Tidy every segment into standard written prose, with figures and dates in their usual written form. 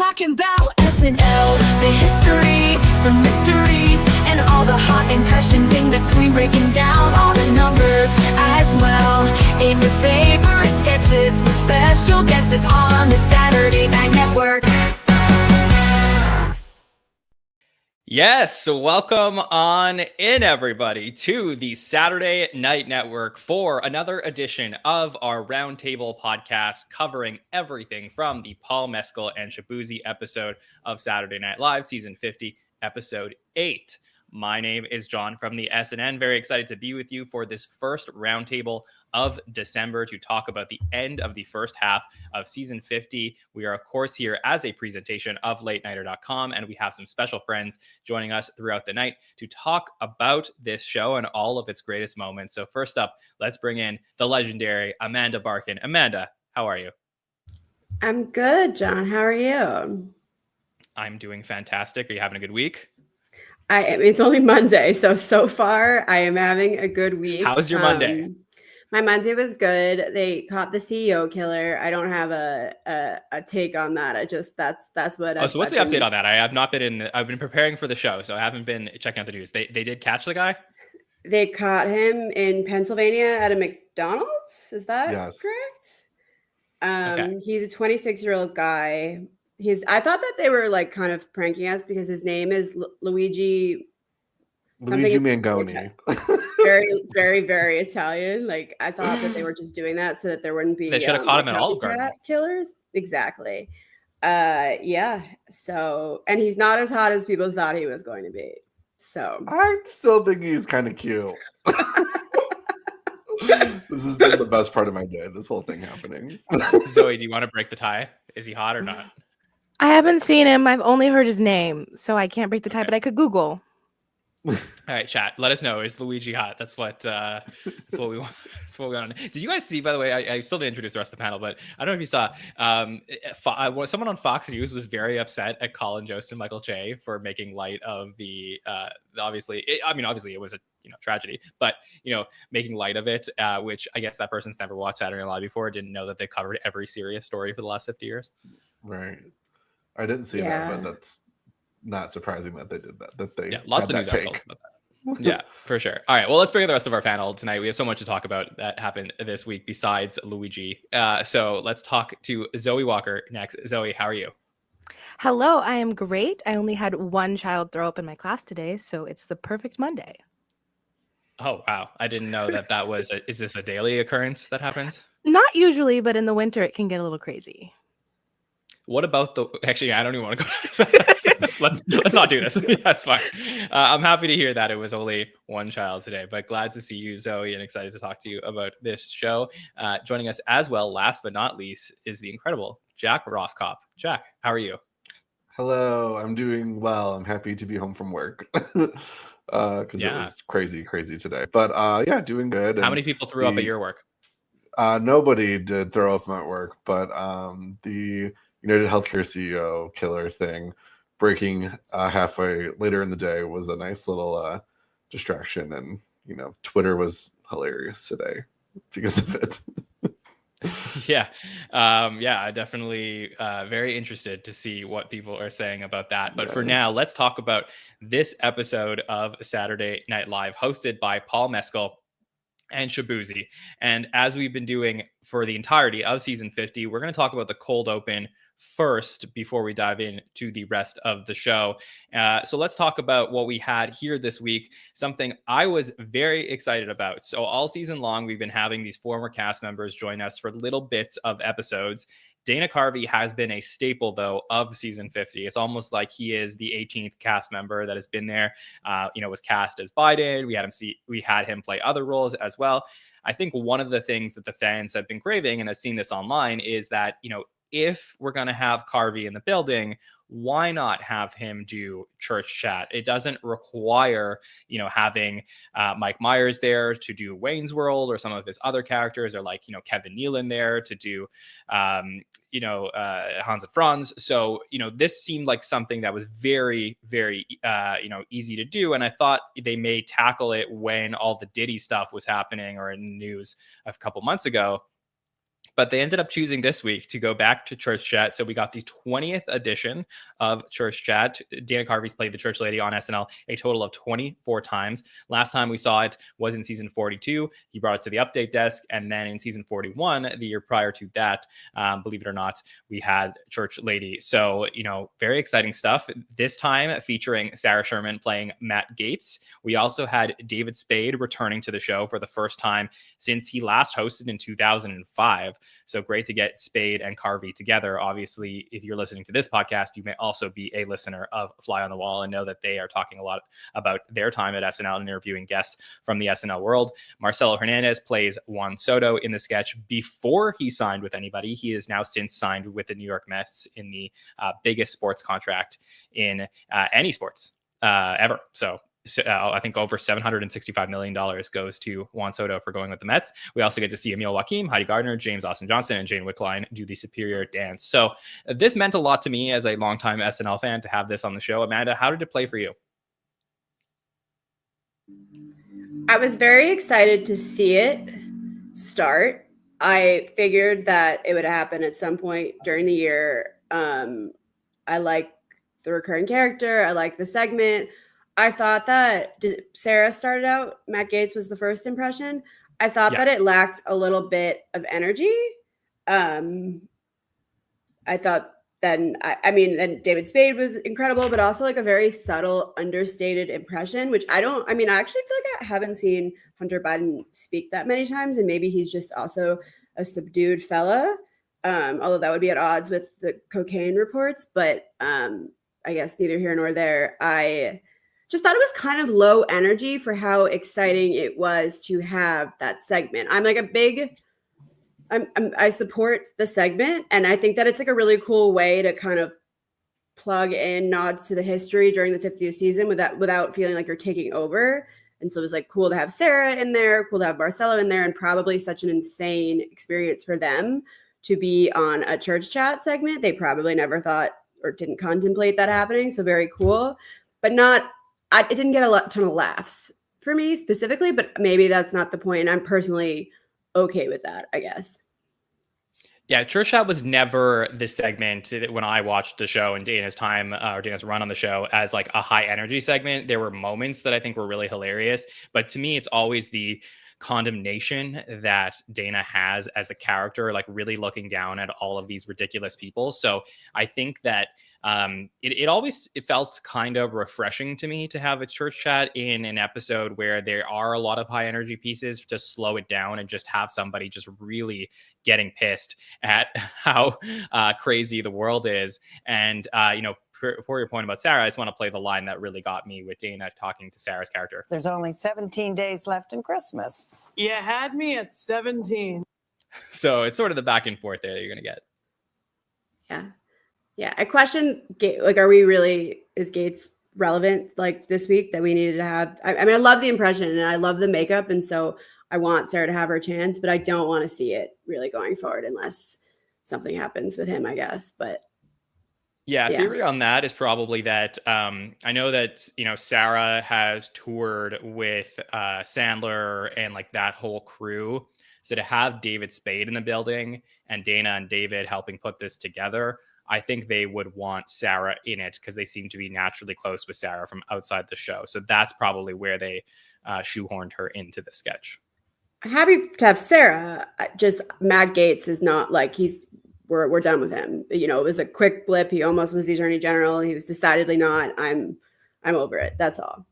talking about SNL, the history, the mysteries, and all the hot impressions in between, breaking down all the numbers as well. In your favorite sketches with special guests, it's on the Saturday Night Network. Yes, so welcome on in, everybody, to the Saturday Night Network for another edition of our Roundtable podcast covering everything from the Paul Mescal and Shaboozey episode of Saturday Night Live, Season 50, Episode 8. My name is John from the SNN. Very excited to be with you for this first roundtable of December to talk about the end of the first half of Season 50. We are, of course, here as a presentation of LateNighter.com, and we have some special friends joining us throughout the night to talk about this show and all of its greatest moments. So first up, let's bring in the legendary Amanda Barkin. Amanda, how are you? I'm good, John. How are you? I'm doing fantastic. Are you having a good week? It's only Monday, so far I am having a good week. How's your Monday? My Monday was good. They caught the CEO killer. I don't have a take on that. That's what. So what's the update on that? I have not been in. I've been preparing for the show, so I haven't been checking out the news. They did catch the guy. They caught him in Pennsylvania at a McDonald's. Is that correct? Okay. He's a 26-year-old guy. I thought that they were like kind of pranking us because his name is Luigi Mangoni. Very, very, very Italian. Like I thought that they were just doing that so that there wouldn't be. They should have caught him at Olive Garden. Killers, exactly. Yeah. So, and he's not as hot as people thought he was going to be. So I still think he's kind of cute. This has been the best part of my day. This whole thing happening. Zoe, do you want to break the tie? Is he hot or not? I haven't seen him. I've only heard his name, so I can't break the tie, but I could Google. All right, chat. Let us know. Is Luigi hot? That's what we want. That's what we want. Did you guys see? By the way, I still didn't introduce the rest of the panel, but I don't know if you saw. Someone on Fox News was very upset at Colin Jost and Michael Che for making light of the obviously it was a tragedy, but making light of it, which I guess that person's never watched Saturday Night Live before, didn't know that they covered every serious story for the last 50 years. Right. I didn't see that, but that's not surprising that they did that. Lots of news articles about that. Yeah, for sure. All right, well, let's bring in the rest of our panel tonight. We have so much to talk about that happened this week besides Luigi. So let's talk to Zoe Walker next. Zoe, how are you? Hello, I am great. I only had one child throw up in my class today, so it's the perfect Monday. Oh, wow. I didn't know that was is this a daily occurrence that happens? Not usually, but in the winter it can get a little crazy. What about actually, I don't even want to go to this. let's not do this. That's fine. I'm happy to hear that it was only one child today, but glad to see you, Zoe, and excited to talk to you about this show. Joining us as well, last but not least, is the incredible Jack Roskopp. Jack, how are you? Hello, I'm doing well. I'm happy to be home from work because it was crazy today. But doing good. How many people threw up at your work? Nobody did throw up at work, but the United Healthcare CEO killer thing breaking halfway later in the day was a nice little distraction, and Twitter was hilarious today because of it. I definitely very interested to see what people are saying about that. But for now, let's talk about this episode of Saturday Night Live, hosted by Paul Mescal and Shaboozey. And as we've been doing for the entirety of Season 50, we're going to talk about the cold open first before we dive into the rest of the show. So let's talk about what we had here this week, something I was very excited about. So all season long, we've been having these former cast members join us for little bits of episodes. Dana Carvey has been a staple, though, of Season 50. It's almost like he is the 18th cast member that has been there. Was cast as Biden. We had him play other roles as well. I think one of the things that the fans have been craving, and I've seen this online, is that, if we're going to have Carvey in the building, why not have him do church chat? It doesn't require, having Mike Myers there to do Wayne's World or some of his other characters, or like, Kevin Nealon there to do, Hans and Franz. So, this seemed like something that was very, very, easy to do. And I thought they may tackle it when all the Diddy stuff was happening or in the news a couple months ago. But they ended up choosing this week to go back to Church Chat. So we got the 20th edition of Church Chat. Dana Carvey's played the Church Lady on SNL a total of 24 times. Last time we saw it was in season 42. He brought it to the update desk. And then in season 41, the year prior to that, believe it or not, we had Church Lady. So, very exciting stuff. This time featuring Sarah Sherman playing Matt Gaetz. We also had David Spade returning to the show for the first time since he last hosted in 2005. So great to get Spade and Carvey together. Obviously, if you're listening to this podcast, you may also be a listener of Fly on the Wall and know that they are talking a lot about their time at SNL and interviewing guests from the SNL world. Marcelo Hernandez plays Juan Soto in the sketch before he signed with anybody. He is now since signed with the New York Mets in the biggest sports contract in any sports ever. So I think over $765 million goes to Juan Soto for going with the Mets. We also get to see Emil Joaquim, Heidi Gardner, James Austin Johnson, and Jane Wickline do the Superior Dance. So this meant a lot to me as a longtime SNL fan to have this on the show. Amanda, how did it play for you? I was very excited to see it start. I figured that it would happen at some point during the year. I like the recurring character. I like the segment. I thought that Sarah started out, Matt Gaetz was the first impression. I thought that it lacked a little bit of energy. I thought then David Spade was incredible, but also like a very subtle, understated impression, which I actually feel like I haven't seen Hunter Biden speak that many times. And maybe he's just also a subdued fella. Although that would be at odds with the cocaine reports, but I guess neither here nor there. I just thought it was kind of low energy for how exciting it was to have that segment. I support the segment, and I think that it's like a really cool way to kind of plug in nods to the history during the 50th season without feeling like you're taking over. And so it was like cool to have Sarah in there, cool to have Marcelo in there, and probably such an insane experience for them to be on a Church Chat segment. They probably never thought or didn't contemplate that happening. So very cool, but it didn't get a ton of laughs for me specifically, but maybe that's not the point. I'm personally okay with that, I guess. Yeah, Church Chat was never the segment when I watched the show and Dana's time or Dana's run on the show as like a high energy segment. There were moments that I think were really hilarious, but to me, it's always the condemnation that Dana has as a character, like really looking down at all of these ridiculous people. So I think that it felt kind of refreshing to me to have a Church Chat in an episode where there are a lot of high energy pieces, just slow it down and just have somebody just really getting pissed at how crazy the world is. And, for your point about Sarah, I just want to play the line that really got me with Dana talking to Sarah's character. There's only 17 days left in Christmas. You had me at 17. So it's sort of the back and forth there that you're going to get. Yeah. Yeah. I question, like, is Gaetz relevant like this week that we needed to have? I love the impression and I love the makeup. And so I want Sarah to have her chance, but I don't want to see it really going forward unless something happens with him, I guess. But yeah, theory on that is probably that I know that, Sarah has toured with Sandler and like that whole crew. So to have David Spade in the building and Dana and David helping put this together, I think they would want Sarah in it because they seem to be naturally close with Sarah from outside the show. So that's probably where they shoehorned her into the sketch. Happy to have Sarah. Just Matt Gaetz is not like we're done with him. It was a quick blip. He almost was the Attorney General. He was decidedly not. I'm over it. That's all.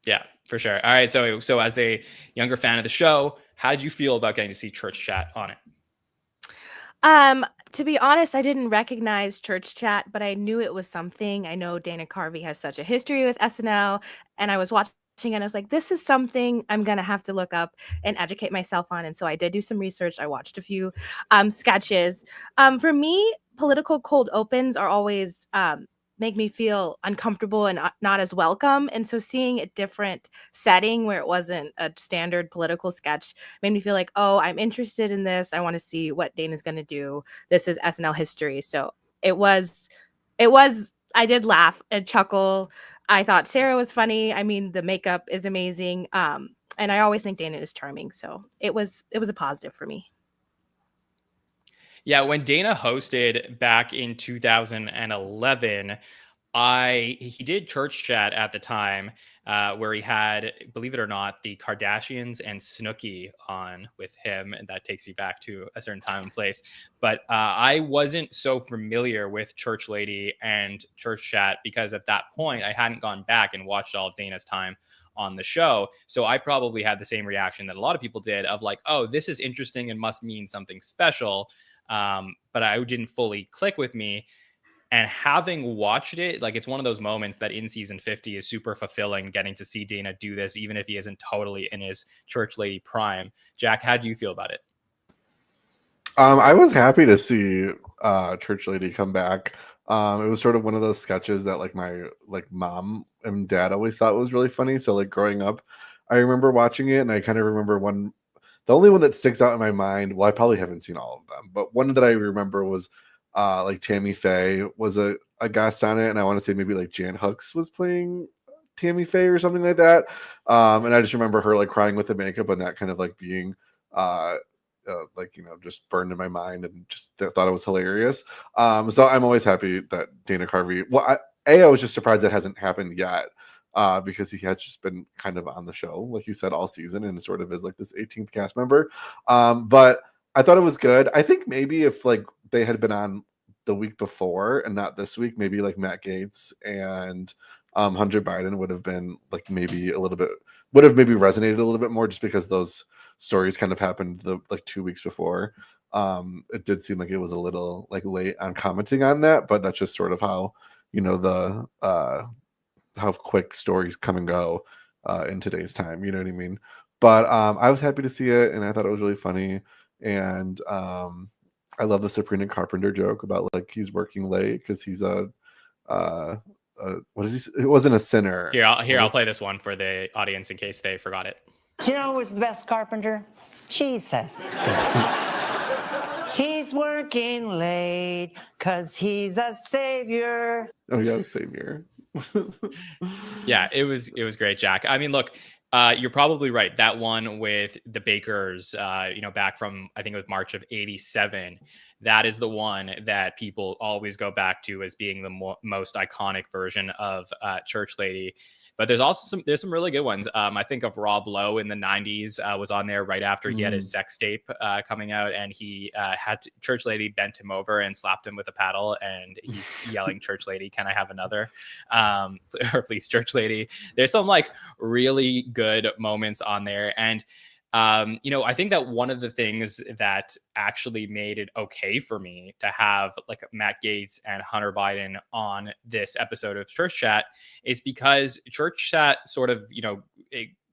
Yeah, for sure. All right. So as a younger fan of the show, how did you feel about getting to see Church Chat on it? To be honest, I didn't recognize Church Chat, but I knew it was something. I know Dana Carvey has such a history with SNL, and I was watching and I was like, this is something I'm going to have to look up and educate myself on. And so I did do some research. I watched a few sketches. For me, political cold opens are always make me feel uncomfortable and not as welcome. And so seeing a different setting where it wasn't a standard political sketch made me feel like, oh, I'm interested in this. I want to see what Dana's going to do. This is SNL history. So it was, I did laugh and chuckle. I thought Sarah was funny. I mean, the makeup is amazing. And I always think Dana is charming. So it was a positive for me. Yeah, when Dana hosted back in 2011, he did church chat at the time, where he had, believe it or not, the Kardashians and Snooki on with him, and that takes you back to a certain time and place. But I wasn't so familiar with Church Lady and Church Chat because at that point I hadn't gone back and watched all of Dana's time on the show. So I probably had the same reaction that a lot of people did of like, oh, this is interesting and must mean something special. But I didn't fully click with me. And having watched it, like it's one of those moments that in season 50 is super fulfilling, getting to see Dana do this, even if he isn't totally in his church lady prime. Jack, how do you feel about it? I was happy to see Church Lady come back. It was sort of one of those sketches that like my mom and dad always thought was really funny. So like growing up, I remember watching it, and I kind of remember the only one that sticks out in my mind. Well, I probably haven't seen all of them, but one that I remember was like Tammy Faye was a guest on it, and I want to say maybe like Jan Hooks was playing Tammy Faye or something like that. And I just remember her like crying with the makeup and that kind of like being like, you know, just burned in my mind, and just thought it was hilarious. So I'm always happy that Dana Carvey. Well, I was just surprised it hasn't happened yet, because he has just been kind of on the show, like you said, all season, and sort of is like this 18th cast member. But I thought it was good. I think maybe if like they had been on the week before and not this week, maybe like Matt Gaetz and Hunter Biden would have been like maybe a little bit, would have maybe resonated a little bit more, just because those stories kind of happened like 2 weeks before. It did seem like it was a little like late on commenting on that, but that's just sort of how, you know, the how quick stories come and go in today's time, you know what I mean? But I was happy to see it, and I thought it was really funny. And I love the Sabrina Carpenter joke about like he's working late because he's a what did he say? It wasn't a sinner. I'll play this one for the audience in case they forgot it. You know who was the best carpenter? Jesus. He's working late because he's a savior. Oh yeah, savior. Yeah, it was great, Jack. I mean, look, you're probably right. That one with the Bakers, you know, back from, I think it was March of '87. That is the one that people always go back to as being the most iconic version of Church Lady. But there's also there's some really good ones. I think of Rob Lowe in the '90s was on there right after he had his sex tape coming out, and he Church Lady bent him over and slapped him with a paddle, and he's yelling, "Church Lady, can I have another?" Or please, Church Lady. There's some like really good moments on there, and you know, I think that one of the things that actually made it okay for me to have like Matt Gaetz and Hunter Biden on this episode of Church Chat is because Church Chat sort of, you know,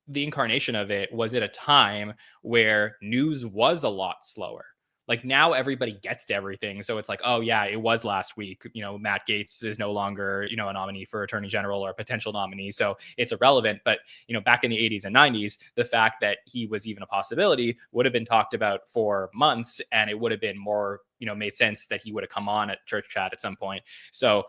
the incarnation of it was at a time where news was a lot slower. Like now everybody gets to everything. So it's like, oh yeah, it was last week. You know, Matt Gaetz is no longer, you know, a nominee for attorney general or a potential nominee. So it's irrelevant. But, you know, back in the 80s and 90s, the fact that he was even a possibility would have been talked about for months. And it would have been more, you know, made sense that he would have come on at Church Chat at some point. So,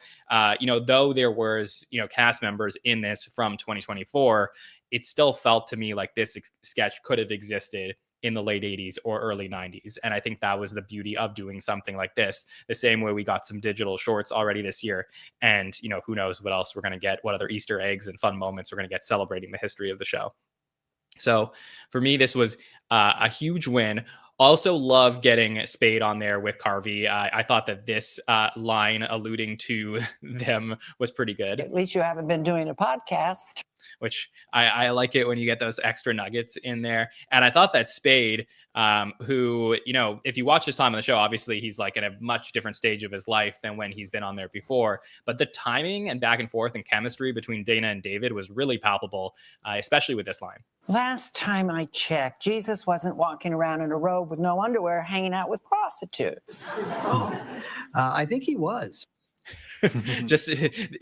you know, though there was, you know, cast members in this from 2024, it still felt to me like this sketch could have existed in the late 80s or early 90s. And I think that was the beauty of doing something like this, the same way we got some digital shorts already this year. And, you know, who knows what else we're going to get, what other Easter eggs and fun moments we're going to get celebrating the history of the show. So for me, this was a huge win. Also love getting Spade on there with Carvey. I thought that this line alluding to them was pretty good. At least you haven't been doing a podcast. Which I like it when you get those extra nuggets in there. And I thought that Spade, who, you know, if you watch his time on the show, obviously he's like in a much different stage of his life than when he's been on there before. But the timing and back and forth and chemistry between Dana and David was really palpable, especially with this line. Last time I checked, Jesus wasn't walking around in a robe with no underwear hanging out with prostitutes. I think he was. Just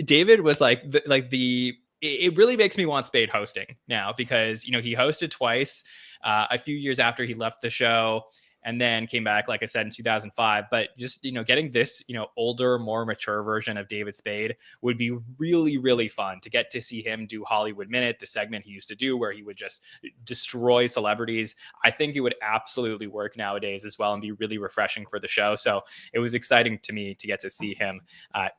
David was like it really makes me want Spade hosting now because, you know, he hosted twice a few years after he left the show. and then came back, like I said, in 2005. But just, getting this, older, more mature version of David Spade would be really, really fun to get to see him do Hollywood Minute, the segment he used to do where he would just destroy celebrities. I think it would absolutely work nowadays as well and be really refreshing for the show. So it was exciting to me to get to see him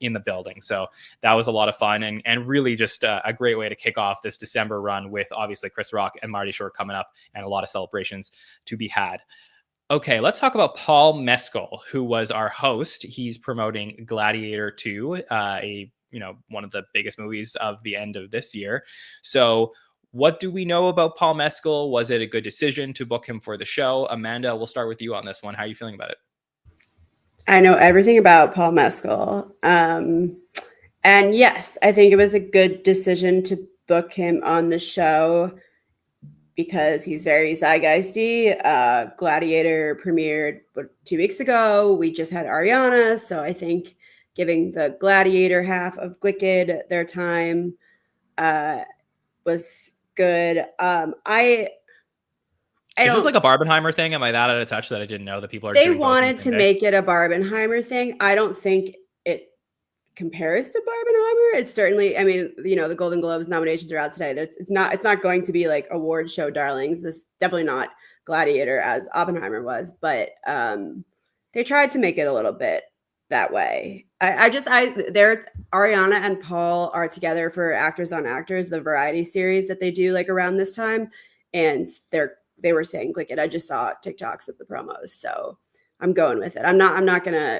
in the building. So that was a lot of fun and really just a great way to kick off this December run with obviously Chris Rock and Marty Short coming up and a lot of celebrations to be had. Okay, let's talk about Paul Mescal, who was our host. He's promoting Gladiator 2, one of the biggest movies of the end of this year. So what do we know about Paul Mescal? Was it a good decision to book him for the show? Amanda, we'll start with you on this one. How are you feeling about it? I know everything about Paul Mescal. And yes, I think it was a good decision to book him on the show because he's very zeitgeisty. Gladiator premiered 2 weeks ago. We just had Ariana. So I think giving the Gladiator half of Glicked their time was good. Is this like a Barbenheimer thing? Am I that out of touch that I didn't know that people are They doing both wanted to day? make it a Barbenheimer thing. I don't think it compares to Barbenheimer. It's certainly, I mean, the Golden Globes nominations are out today. It's not going to be like award show darlings. This definitely not Gladiator as Oppenheimer was, but they tried to make it a little bit that way. Ariana and Paul are together for Actors on Actors, the variety series that they do like around this time, and they were saying click it. I just saw TikToks of the promos, so I'm going with it. I'm not gonna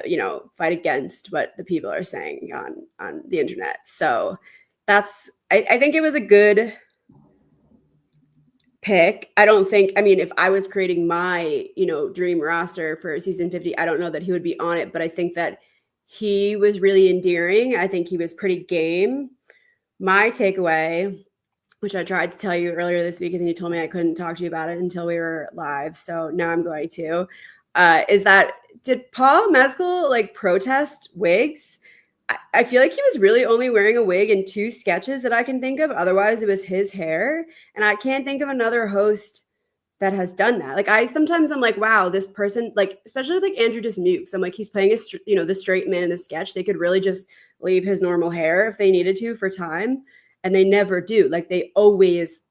fight against what the people are saying on the internet. So I think it was a good pick. If I was creating my dream roster for season 50, I don't know that he would be on it, but I think that he was really endearing. I think he was pretty game. My takeaway, which I tried to tell you earlier this week, and then you told me I couldn't talk to you about it until we were live. So now I'm going to, is that, did Paul Mescal protest wigs? I feel like he was really only wearing a wig in 2 sketches that I can think of. Otherwise it was his hair. And I can't think of another host that has done that. Sometimes I'm like, wow, this person, especially with Andrew Dismukes, I'm like, he's playing the straight man in the sketch. They could really just leave his normal hair if they needed to for time. And they never do. They always,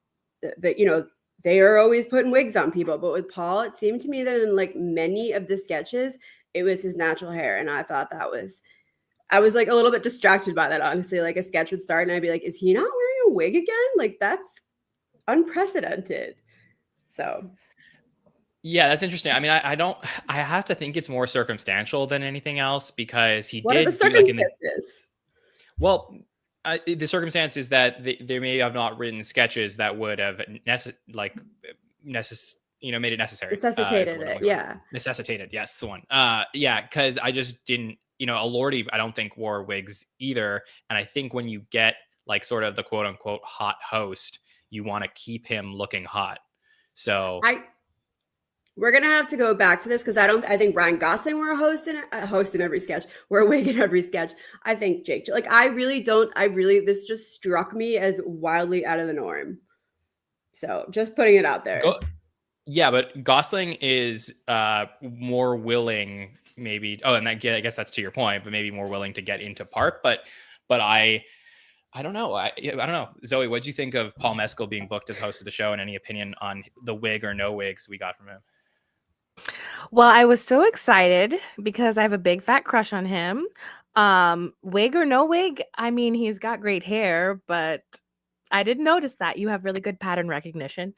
they are always putting wigs on people. But with Paul, it seemed to me that in many of the sketches, it was his natural hair. And I thought I was a little bit distracted by that, honestly. A sketch would start and I'd be like, is he not wearing a wig again? That's unprecedented. So. Yeah, that's interesting. I mean, I have to think it's more circumstantial than anything else because he What did are the do circumstances? The circumstance is that they may have not written sketches that would have made it necessary. Necessitated it, yeah. Necessitated, yes, that's the one. Yeah, because I just didn't, Alordi, I don't think wore wigs either. And I think when you get sort of the quote unquote hot host, you want to keep him looking hot. So we're gonna have to go back to this because I think Ryan Gosling were a host in every sketch. We're a wig in every sketch. I think Jake, this just struck me as wildly out of the norm. So just putting it out there. Yeah, but Gosling is more willing, maybe. Oh, and I guess that's to your point, but maybe more willing to get into part. But I don't know. I don't know. Zoe, what do you think of Paul Mescal being booked as host of the show, and any opinion on the wig or no wigs we got from him? Well, I was so excited because I have a big fat crush on him. Wig or no wig, I mean, he's got great hair, but I didn't notice that. You have really good pattern recognition.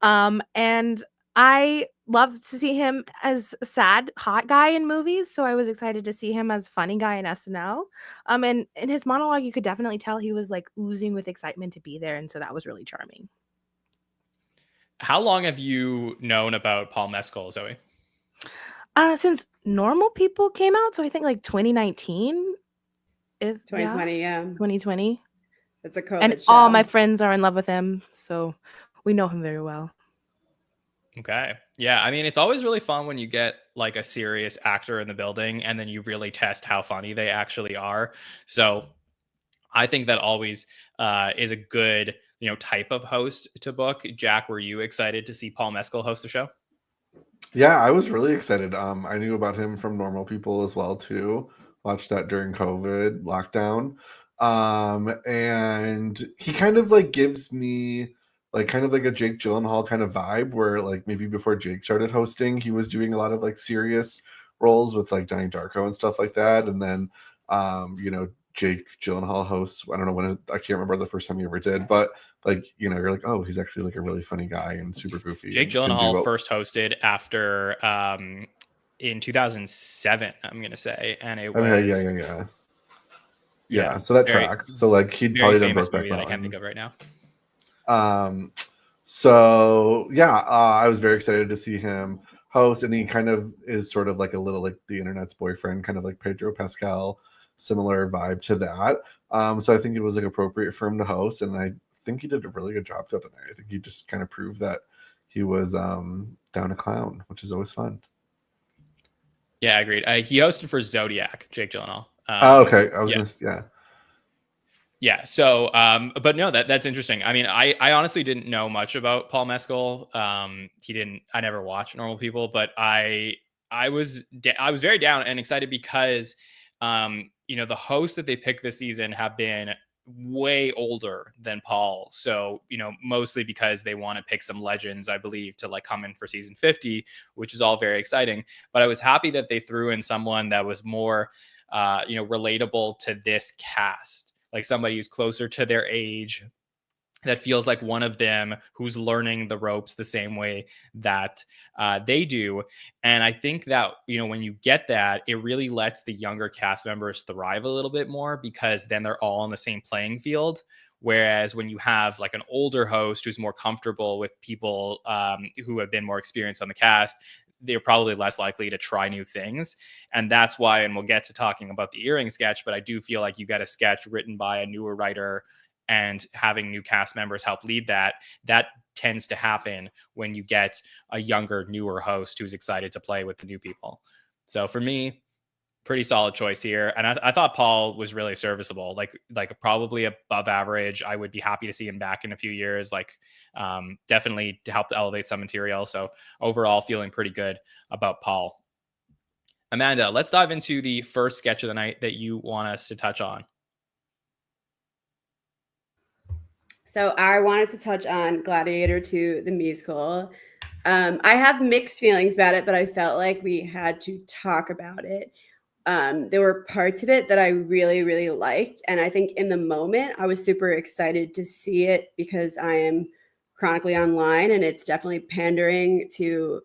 And I love to see him as a sad, hot guy in movies. So I was excited to see him as funny guy in SNL. And in his monologue, you could definitely tell he was oozing with excitement to be there. And so that was really charming. How long have you known about Paul Mescal, Zoe? Since Normal People came out, so I think 2019. 2020, yeah. 2020. It's a COVID and show. all my friends are in love with him, so we know him very well. Okay. Yeah, I mean, it's always really fun when you get a serious actor in the building and then you really test how funny they actually are. So I think that always is a good type of host to book. Jack, were you excited to see Paul Mescal host the show? Yeah, I was really excited. I knew about him from Normal People as well too. Watched that during COVID lockdown. And he kind of like gives me like kind of like a Jake Gyllenhaal kind of vibe where like maybe before Jake started hosting, he was doing a lot of like serious roles with like Donnie Darko and stuff like that. And then Jake Gyllenhaal hosts, I don't know when I can't remember the first time he ever did, but like, you're like, oh, he's actually like a really funny guy and super goofy. Jake and can do Gyllenhaal first hosted after in 2007, I'm gonna say, and it was Okay, yeah. So that very, tracks. So like he'd very probably done famous Brokeback movie that I can't think Mountain. of right now. So yeah, I was very excited to see him host, and he kind of is sort of like a little like the internet's boyfriend, kind of like Pedro Pascal, similar vibe to that. So I think it was like appropriate for him to host, and I think he did a really good job throughout the night. I think he just kind of proved that he was down to clown, which is always fun. Yeah, agreed. He hosted for Zodiac, Jake Gyllenhaal. Okay. I was Yeah. So, but no, that's interesting. I mean, I honestly didn't know much about Paul Mescal. I never watched Normal People, but I was very down and excited because, the hosts that they picked this season have been way older than Paul. So, mostly because they want to pick some legends, I believe, to like come in for season 50, which is all very exciting. But I was happy that they threw in someone that was more, relatable to this cast, like somebody who's closer to their age, that feels like one of them who's learning the ropes the same way that they do. And I think that, when you get that, it really lets the younger cast members thrive a little bit more, because then they're all on the same playing field. Whereas when you have like an older host who's more comfortable with people who have been more experienced on the cast, they're probably less likely to try new things. And that's why, and we'll get to talking about the earring sketch, but I do feel like you got a sketch written by a newer writer and having new cast members help lead that tends to happen when you get a younger, newer host who's excited to play with the new people. So for me, pretty solid choice here. And I thought Paul was really serviceable, like probably above average. I would be happy to see him back in a few years, definitely to help to elevate some material. So overall, feeling pretty good about Paul. Amanda, let's dive into the first sketch of the night that you want us to touch on. So I wanted to touch on Gladiator 2, the musical. I have mixed feelings about it, but I felt like we had to talk about it. There were parts of it that I really, really liked. And I think in the moment, I was super excited to see it because I am chronically online, and it's definitely pandering to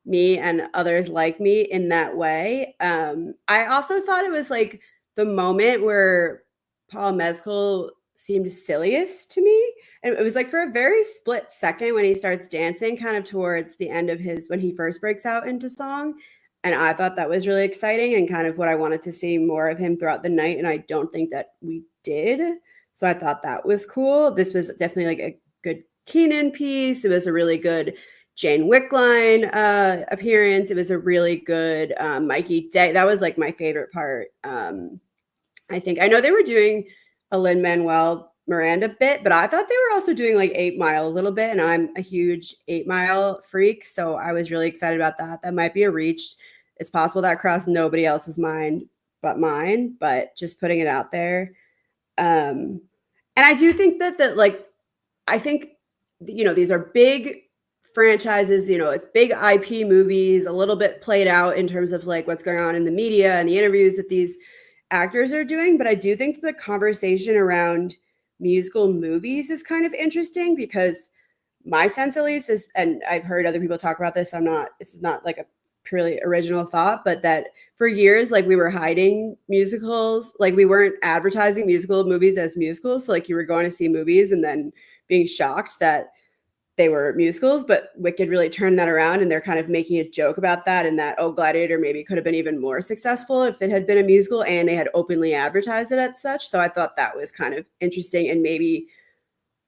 me and others like me in that way. I also thought it was like the moment where Paul Mescal seemed silliest to me. And it was like for a very split second when he starts dancing kind of towards the end of when he first breaks out into song. And I thought that was really exciting and kind of what I wanted to see more of him throughout the night. And I don't think that we did. So I thought that was cool. This was definitely like a good Keenan piece. It was a really good Jane Wickline appearance. It was a really good Mikey Day. That was like my favorite part. I know they were doing a Lin-Manuel Miranda bit, but I thought they were also doing like 8 Mile a little bit, and I'm a huge 8 Mile freak, so I was really excited about that. That might be a reach. It's possible that crossed nobody else's mind but mine, but just putting it out there. And I do think that like, I think, these are big franchises, it's big IP movies, a little bit played out in terms of like what's going on in the media and the interviews that these actors are doing. But I do think the conversation around musical movies is kind of interesting, because my sense at least is, and I've heard other people talk about this, it's not like a purely original thought, but that for years, like we were hiding musicals, like we weren't advertising musical movies as musicals. So like you were going to see movies and then being shocked that they were musicals, but Wicked really turned that around, and they're kind of making a joke about that, and that, Gladiator maybe could have been even more successful if it had been a musical and they had openly advertised it as such. So I thought that was kind of interesting and maybe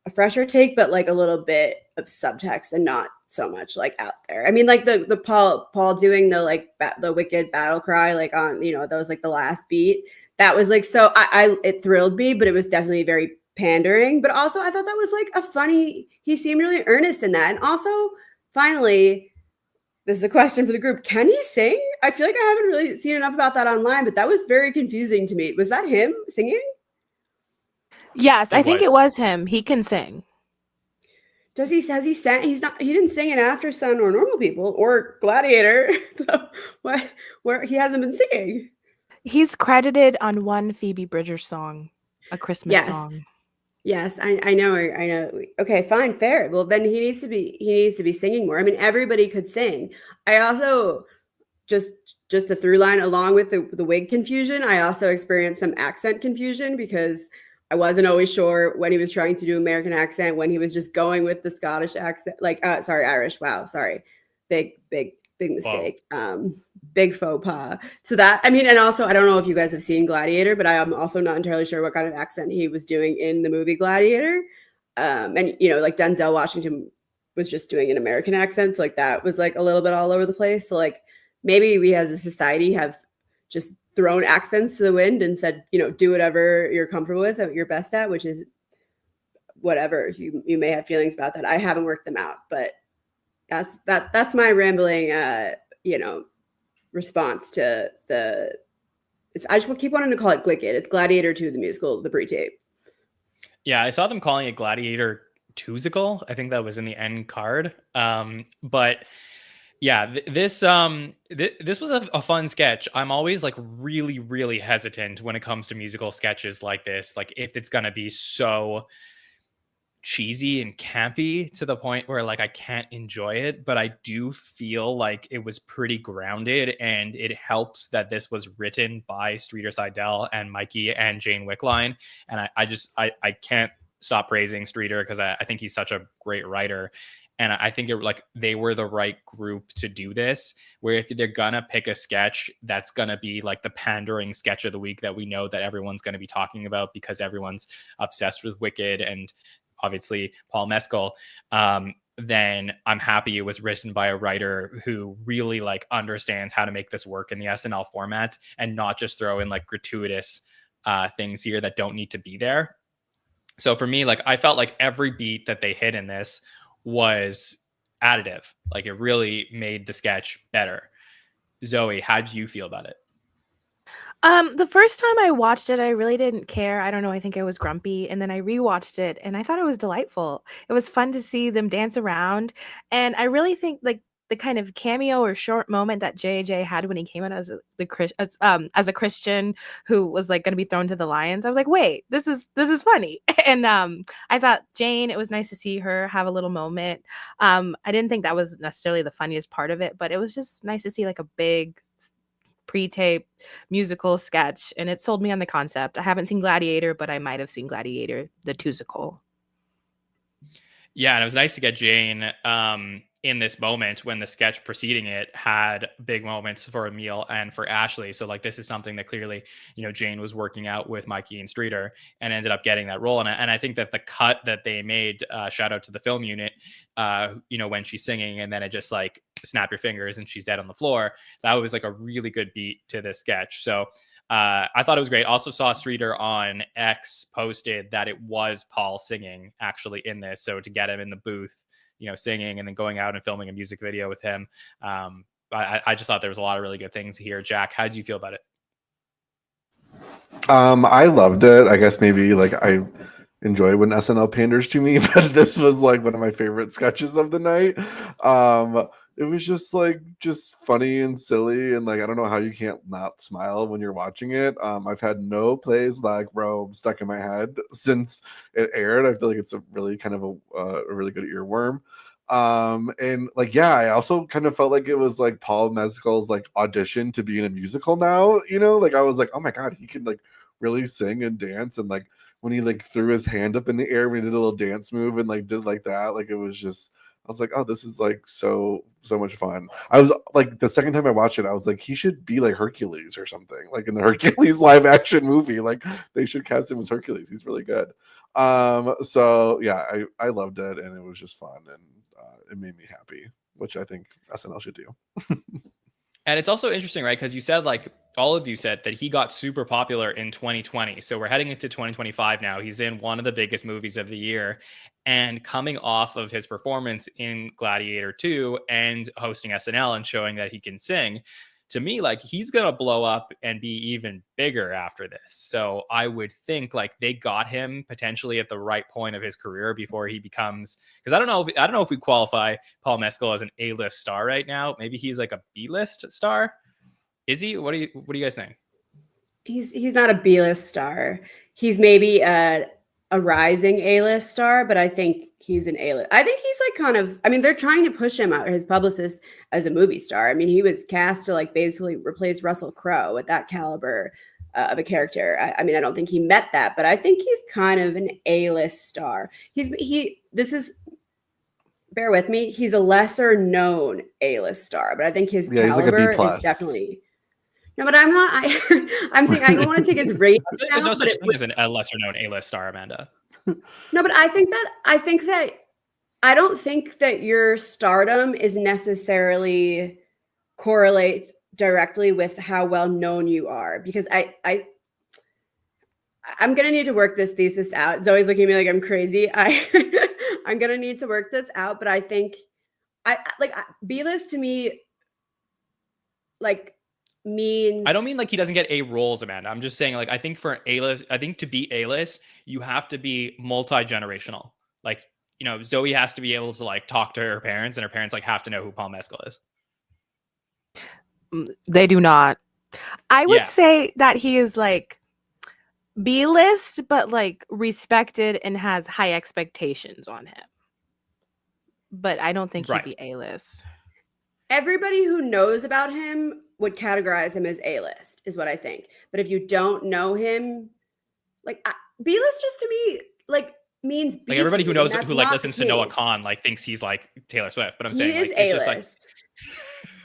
a fresher take, but like a little bit of subtext and not so much like out there. I mean, like the Paul doing the like the Wicked battle cry, like on, that was like the last beat. That was like, so it thrilled me, but it was definitely very pandering. But also I thought that was like he seemed really earnest in that. And also finally, this is a question for the group. Can he sing? I feel like I haven't really seen enough about that online, but that was very confusing to me. Was that him singing? Yes, I think was. it was him. He can sing. Has he sang? He didn't sing in After Sun or Normal People or Gladiator. Where he hasn't been singing. He's credited on one Phoebe Bridgers song, a Christmas song. Yes, I know. Okay, fine, fair. Well, then he needs to be singing more. I mean, everybody could sing. I also just a through line along with the wig confusion. I also experienced some accent confusion because I wasn't always sure when he was trying to do American accent, when he was just going with the Scottish accent. Sorry, Irish. Wow, sorry. Big mistake. Big faux pas. So that, I mean, and also I don't know if you guys have seen Gladiator, but I am also not entirely sure what kind of accent he was doing in the movie Gladiator. And like Denzel Washington was just doing an American accent. So like that was like a little bit all over the place. So like maybe we as a society have just thrown accents to the wind and said, do whatever you're comfortable with, you're best at, which is whatever. You may have feelings about that. I haven't worked them out, but that's my rambling response to I just keep wanting to call it Glicket. It's Gladiator 2, the musical, the pre-tape. Yeah, I saw them calling it Gladiator 2sical. I think that was in the end card. But yeah, this was a fun sketch. I'm always like really, really hesitant when it comes to musical sketches like this. Like if it's gonna be so cheesy and campy to the point where like I can't enjoy it, but I do feel like it was pretty grounded, and it helps that this was written by Streeter Seidel and Mikey and Jane Wickline. And I can't stop praising Streeter because I think he's such a great writer. And I think they were the right group to do this, where if they're gonna pick a sketch that's gonna be like the pandering sketch of the week that we know that everyone's gonna be talking about because everyone's obsessed with Wicked and obviously Paul Mescal, then I'm happy it was written by a writer who really like understands how to make this work in the SNL format and not just throw in like gratuitous things here that don't need to be there. So for me, like I felt like every beat that they hit in this was additive. Like it really made the sketch better. Zoe, how did you feel about it? The first time I watched it, I really didn't care. I don't know. I think I was grumpy. And then I rewatched it and I thought it was delightful. It was fun to see them dance around. And I really think like the kind of cameo or short moment that JJ had when he came out as a Christian who was like going to be thrown to the lions. I was like, wait, this is funny. And I thought Jane, it was nice to see her have a little moment. I didn't think that was necessarily the funniest part of it, but it was just nice to see like a big pre-tape musical sketch, and it sold me on the concept. I haven't seen Gladiator, but I might have seen Gladiator, the Tusical. Yeah, and it was nice to get Jane in this moment when the sketch preceding it had big moments for Emil and for Ashley. So like this is something that clearly, Jane was working out with Mikey and Streeter and ended up getting that role. And I think that the cut that they made, shout out to the film unit, when she's singing and then it just like snap your fingers and she's dead on the floor. That was like a really good beat to this sketch. So I thought it was great. Also saw Streeter on X posted that it was Paul singing actually in this. So to get him in the booth, singing and then going out and filming a music video with him. I just thought there was a lot of really good things here. Jack, how did you feel about it? I loved it. I guess maybe like I enjoy when SNL panders to me, but this was like one of my favorite sketches of the night. It was just funny and silly, and like I don't know how you can't not smile when you're watching it. I've had no plays like Rome stuck in my head since it aired. I feel like it's a really kind of a really good earworm. And like I also kind of felt like it was like Paul Mescal's like audition to be in a musical now. Like I was like, oh my god, he can like really sing and dance, and like when he like threw his hand up in the air when he did a little dance move and like did like that, like it was just. I was like, oh, this is like so much fun. I was like, the second time I watched it, I was like, he should be like Hercules or something, like in the Hercules live action movie. Like they should cast him as Hercules. He's really good. So yeah, I loved it, and it was just fun, and it made me happy, which I think SNL should do. And it's also interesting, right? Because you said like all of you said that he got super popular in 2020. So we're heading into 2025 now. He's in one of the biggest movies of the year, and coming off of his performance in Gladiator 2 and hosting SNL and showing that he can sing, to me, like, he's going to blow up and be even bigger after this. So I would think like they got him potentially at the right point of his career before he becomes, because I don't know if we qualify Paul Mescal as an A-list star right now. Maybe he's like a B-list star. Is he? What do you guys think? He's not a B-list star. He's maybe a rising A-list star, but I think he's an A-list. I think he's like kind of, I mean, they're trying to push him out, his publicist, as a movie star. I mean, he was cast to like basically replace Russell Crowe with that caliber of a character. I mean, I don't think he met that, but I think he's kind of an A-list star. Bear with me, he's a lesser known A-list star, but I think his caliber is definitely. No, but I'm not. I'm saying I don't want to take his rate. There's no such thing as a lesser known A-list star, Amanda. No, but I don't think that your stardom is necessarily correlates directly with how well known you are, because I'm gonna need to work this thesis out. Zoe's looking at me like I'm crazy. I'm gonna need to work this out, but I think B-list to me like means, I don't mean like he doesn't get A roles, Amanda. I'm just saying like I think for A-list, I think to be A-list, you have to be multi-generational. Like, you know, Zoe has to be able to like talk to her parents, and her parents like have to know who Paul Mescal is. They do not. I would say that he is like B-list, but like respected and has high expectations on him. But I don't think he'd be A-list. Everybody who knows about him would categorize him as A-list, is what I think. But if you don't know him, like B-list just to me like means B. Like everybody who knows, who like listens to Noah Khan, like thinks he's like Taylor Swift. But I'm saying he is like, it's A-list. just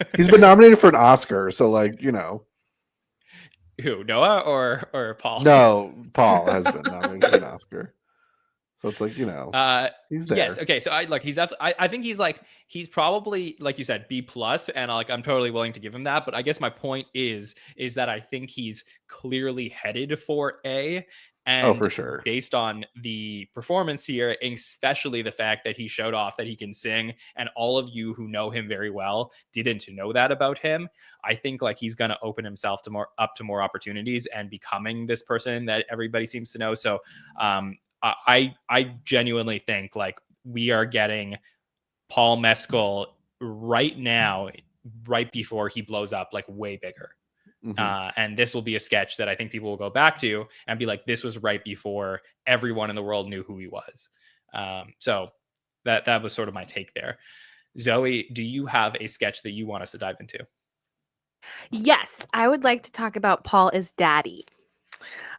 like he's been nominated for an Oscar, so like, you know. Who, Noah or Paul? No, Paul has been nominated for an Oscar. So it's like, you know, he's there. Yes. Okay. So I think he's probably, like you said, B+, and like I'm totally willing to give him that. But I guess my point is that I think he's clearly headed for A. And for sure, based on the performance here, especially the fact that he showed off that he can sing, and all of you who know him very well didn't know that about him, I think like he's going to open himself to more opportunities and becoming this person that everybody seems to know. So I genuinely think like we are getting Paul Mescal right now, right before he blows up like way bigger. And this will be a sketch that I think people will go back to and be like, this was right before everyone in the world knew who he was. So that was sort of my take there. Zoe, do you have a sketch that you want us to dive into? Yes, I would like to talk about Paul as daddy.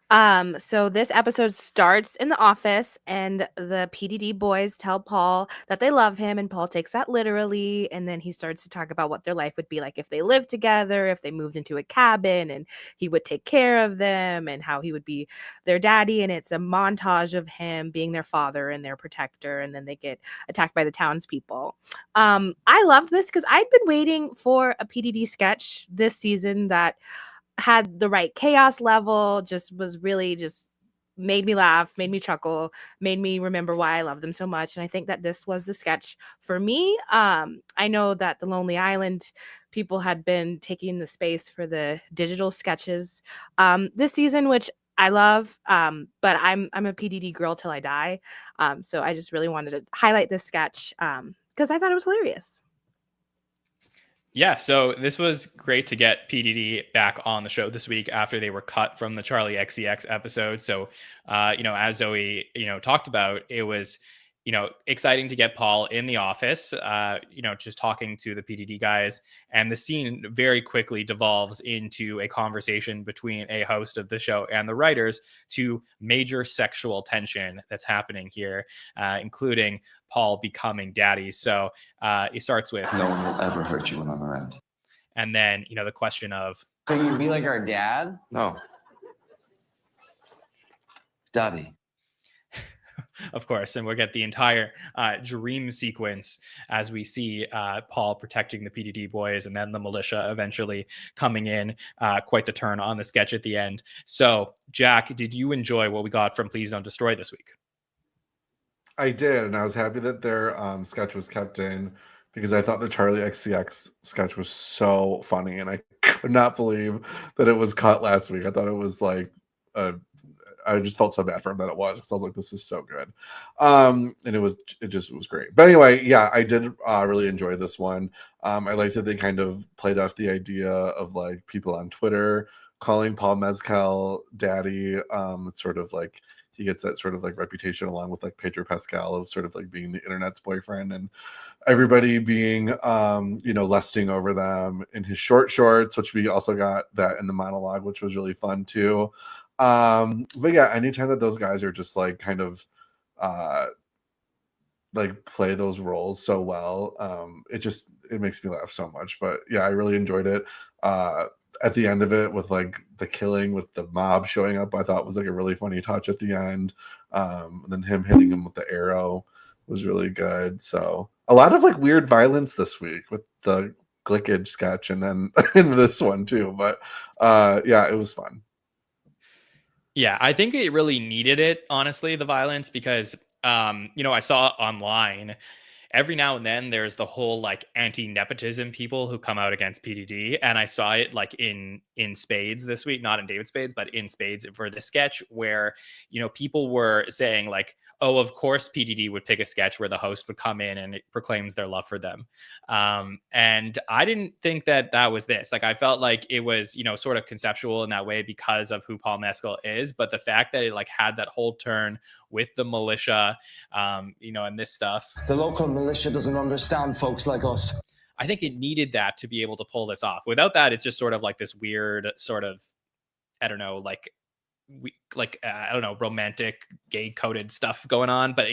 So this episode starts in the office, and the PDD boys tell Paul that they love him, and Paul takes that literally, and then he starts to talk about what their life would be like if they lived together, if they moved into a cabin, and he would take care of them, and how he would be their daddy. And it's a montage of him being their father and their protector, and then they get attacked by the townspeople. I loved this because I'd been waiting for a PDD sketch this season that had the right chaos level, just made me laugh, made me chuckle, made me remember why I love them so much. And I think that this was the sketch for me. I know that the Lonely Island people had been taking the space for the digital sketches this season, which I love, but I'm a PDD girl till I die. So I just really wanted to highlight this sketch because I thought it was hilarious. Yeah, so this was great to get PDD back on the show this week after they were cut from the Charlie XCX episode. So, as Zoe, talked about, it was, exciting to get Paul in the office, just talking to the PDD guys. And the scene very quickly devolves into a conversation between a host of the show and the writers to major sexual tension that's happening here, including Paul becoming daddy. So it starts with, no one will ever hurt you when I'm around. And then, the question of, so you'd be like our dad? No. Daddy. Of course, and we'll get the entire dream sequence as we see Paul protecting the PDD boys and then the militia eventually coming in. Quite the turn on the sketch at the end. So, Jack, did you enjoy what we got from Please Don't Destroy this week? I did, and I was happy that their sketch was kept in because I thought the Charlie XCX sketch was so funny, and I could not believe that it was cut last week. I thought it was like I just felt so bad for him that it was, because I was like, this is so good. And it was great. But anyway, yeah, I did really enjoy this one. I liked that they kind of played off the idea of like people on Twitter calling Paul Mescal daddy. It's sort of like he gets that sort of like reputation along with like Pedro Pascal of sort of like being the internet's boyfriend, and everybody being lusting over them in his short shorts, which we also got that in the monologue, which was really fun too. But yeah, anytime that those guys are just like kind of like play those roles so well, it makes me laugh so much. But yeah, I really enjoyed it. At the end of it, with like the killing with the mob showing up, I thought was like a really funny touch at the end. And then him hitting him with the arrow was really good. So a lot of like weird violence this week with the Glickage sketch, and then in this one too. But yeah, it was fun. Yeah, I think it really needed it, honestly, the violence, because I saw online every now and then there's the whole like anti-nepotism people who come out against PDD, and I saw it like in Spades this week, not in David Spades, but in Spades for the sketch, where people were saying like, oh, of course PDD would pick a sketch where the host would come in and it proclaims their love for them. And I didn't think that was this. Like, I felt like it was, sort of conceptual in that way because of who Paul Mescal is. But the fact that it like had that whole turn with the militia, and this stuff. The local militia doesn't understand folks like us. I think it needed that to be able to pull this off. Without that, it's just sort of like this weird sort of, I don't know, romantic gay coded stuff going on, but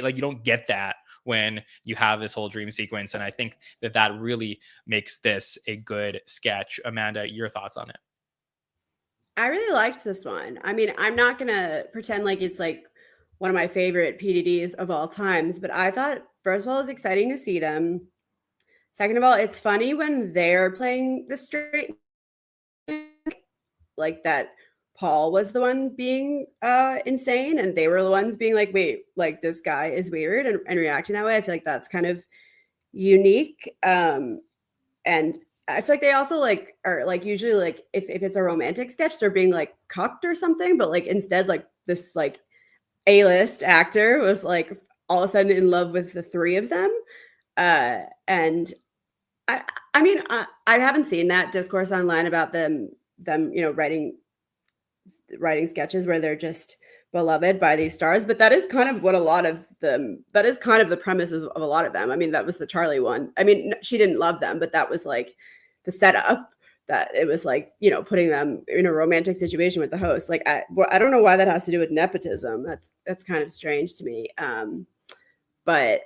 like you don't get that when you have this whole dream sequence. And I think that really makes this a good sketch. Amanda, your thoughts on it? I really liked this one. I mean, I'm not gonna pretend like it's like one of my favorite PDDs of all times, but I thought, first of all, it was exciting to see them. Second of all, it's funny when they're playing the straight, like that Paul was the one being insane, and they were the ones being like, wait, like this guy is weird, and reacting that way. I feel like that's kind of unique. And I feel like they also like are like usually like if it's a romantic sketch, they're being like cucked or something, but like instead like this like A-list actor was like all of a sudden in love with the three of them. And I mean, I haven't seen that discourse online about them writing sketches where they're just beloved by these stars, but that is kind of what that is kind of the premises of a lot of them. I mean, that was the Charlie one. I mean, she didn't love them, but that was like the setup, that it was like, putting them in a romantic situation with the host. Like, I don't know why that has to do with nepotism. That's kind of strange to me. But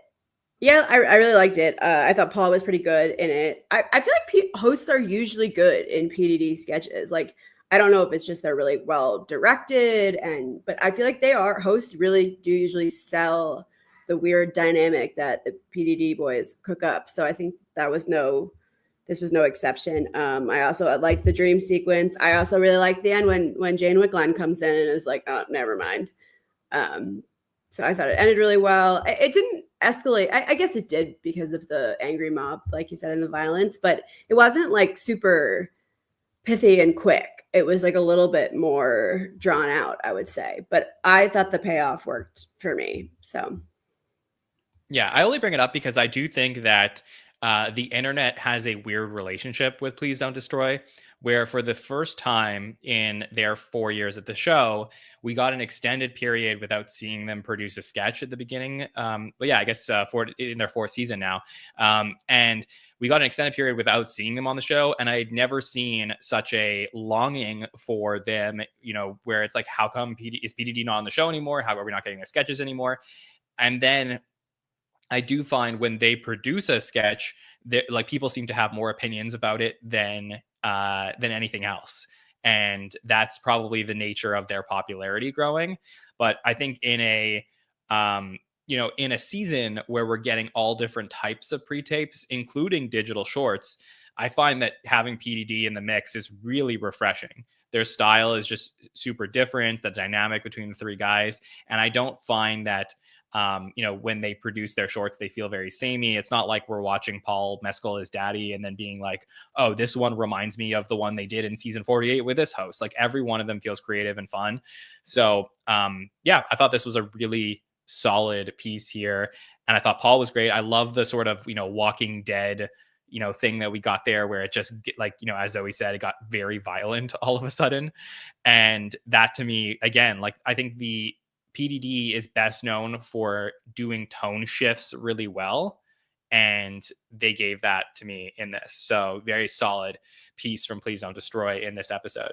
yeah, I really liked it. I thought Paul was pretty good in it. I feel like hosts are usually good in PDD sketches. Like, I don't know if it's just they're really well directed, but I feel like hosts really do usually sell the weird dynamic that the PDD boys cook up. So I think this was no exception. I liked the dream sequence. I also really liked the end when Jane Wickline comes in and is like, oh, never mind. So I thought it ended really well. It didn't escalate. I guess it did because of the angry mob, like you said, and the violence, but it wasn't like super pithy and quick. It was like a little bit more drawn out, I would say. But I thought the payoff worked for me. So yeah, I only bring it up because I do think that the internet has a weird relationship with Please Don't Destroy, where for the first time in their 4 years at the show, we got an extended period without seeing them produce a sketch at the beginning. But yeah, I guess in their fourth season now. And we got an extended period without seeing them on the show. And I'd never seen such a longing for them, where it's like, how come is PDD not on the show anymore? How are we not getting their sketches anymore? And then I do find when they produce a sketch, that like people seem to have more opinions about it than anything else. And that's probably the nature of their popularity growing. But I think in a In a season where we're getting all different types of pre-tapes, including digital shorts, I find that having PDD in the mix is really refreshing. Their style is just super different, the dynamic between the three guys. And I don't find that, when they produce their shorts, they feel very samey. It's not like we're watching Paul Mescal as daddy and then being like, oh, this one reminds me of the one they did in season 48 with this host. Like every one of them feels creative and fun. So I thought this was a really solid piece here. And I thought Paul was great. I love the sort of, Walking Dead thing that we got there, where it just as Zoe said, it got very violent all of a sudden. And that to me, again, I think the PDD is best known for doing tone shifts really well. And they gave that to me in this. So very solid piece from Please Don't Destroy in this episode.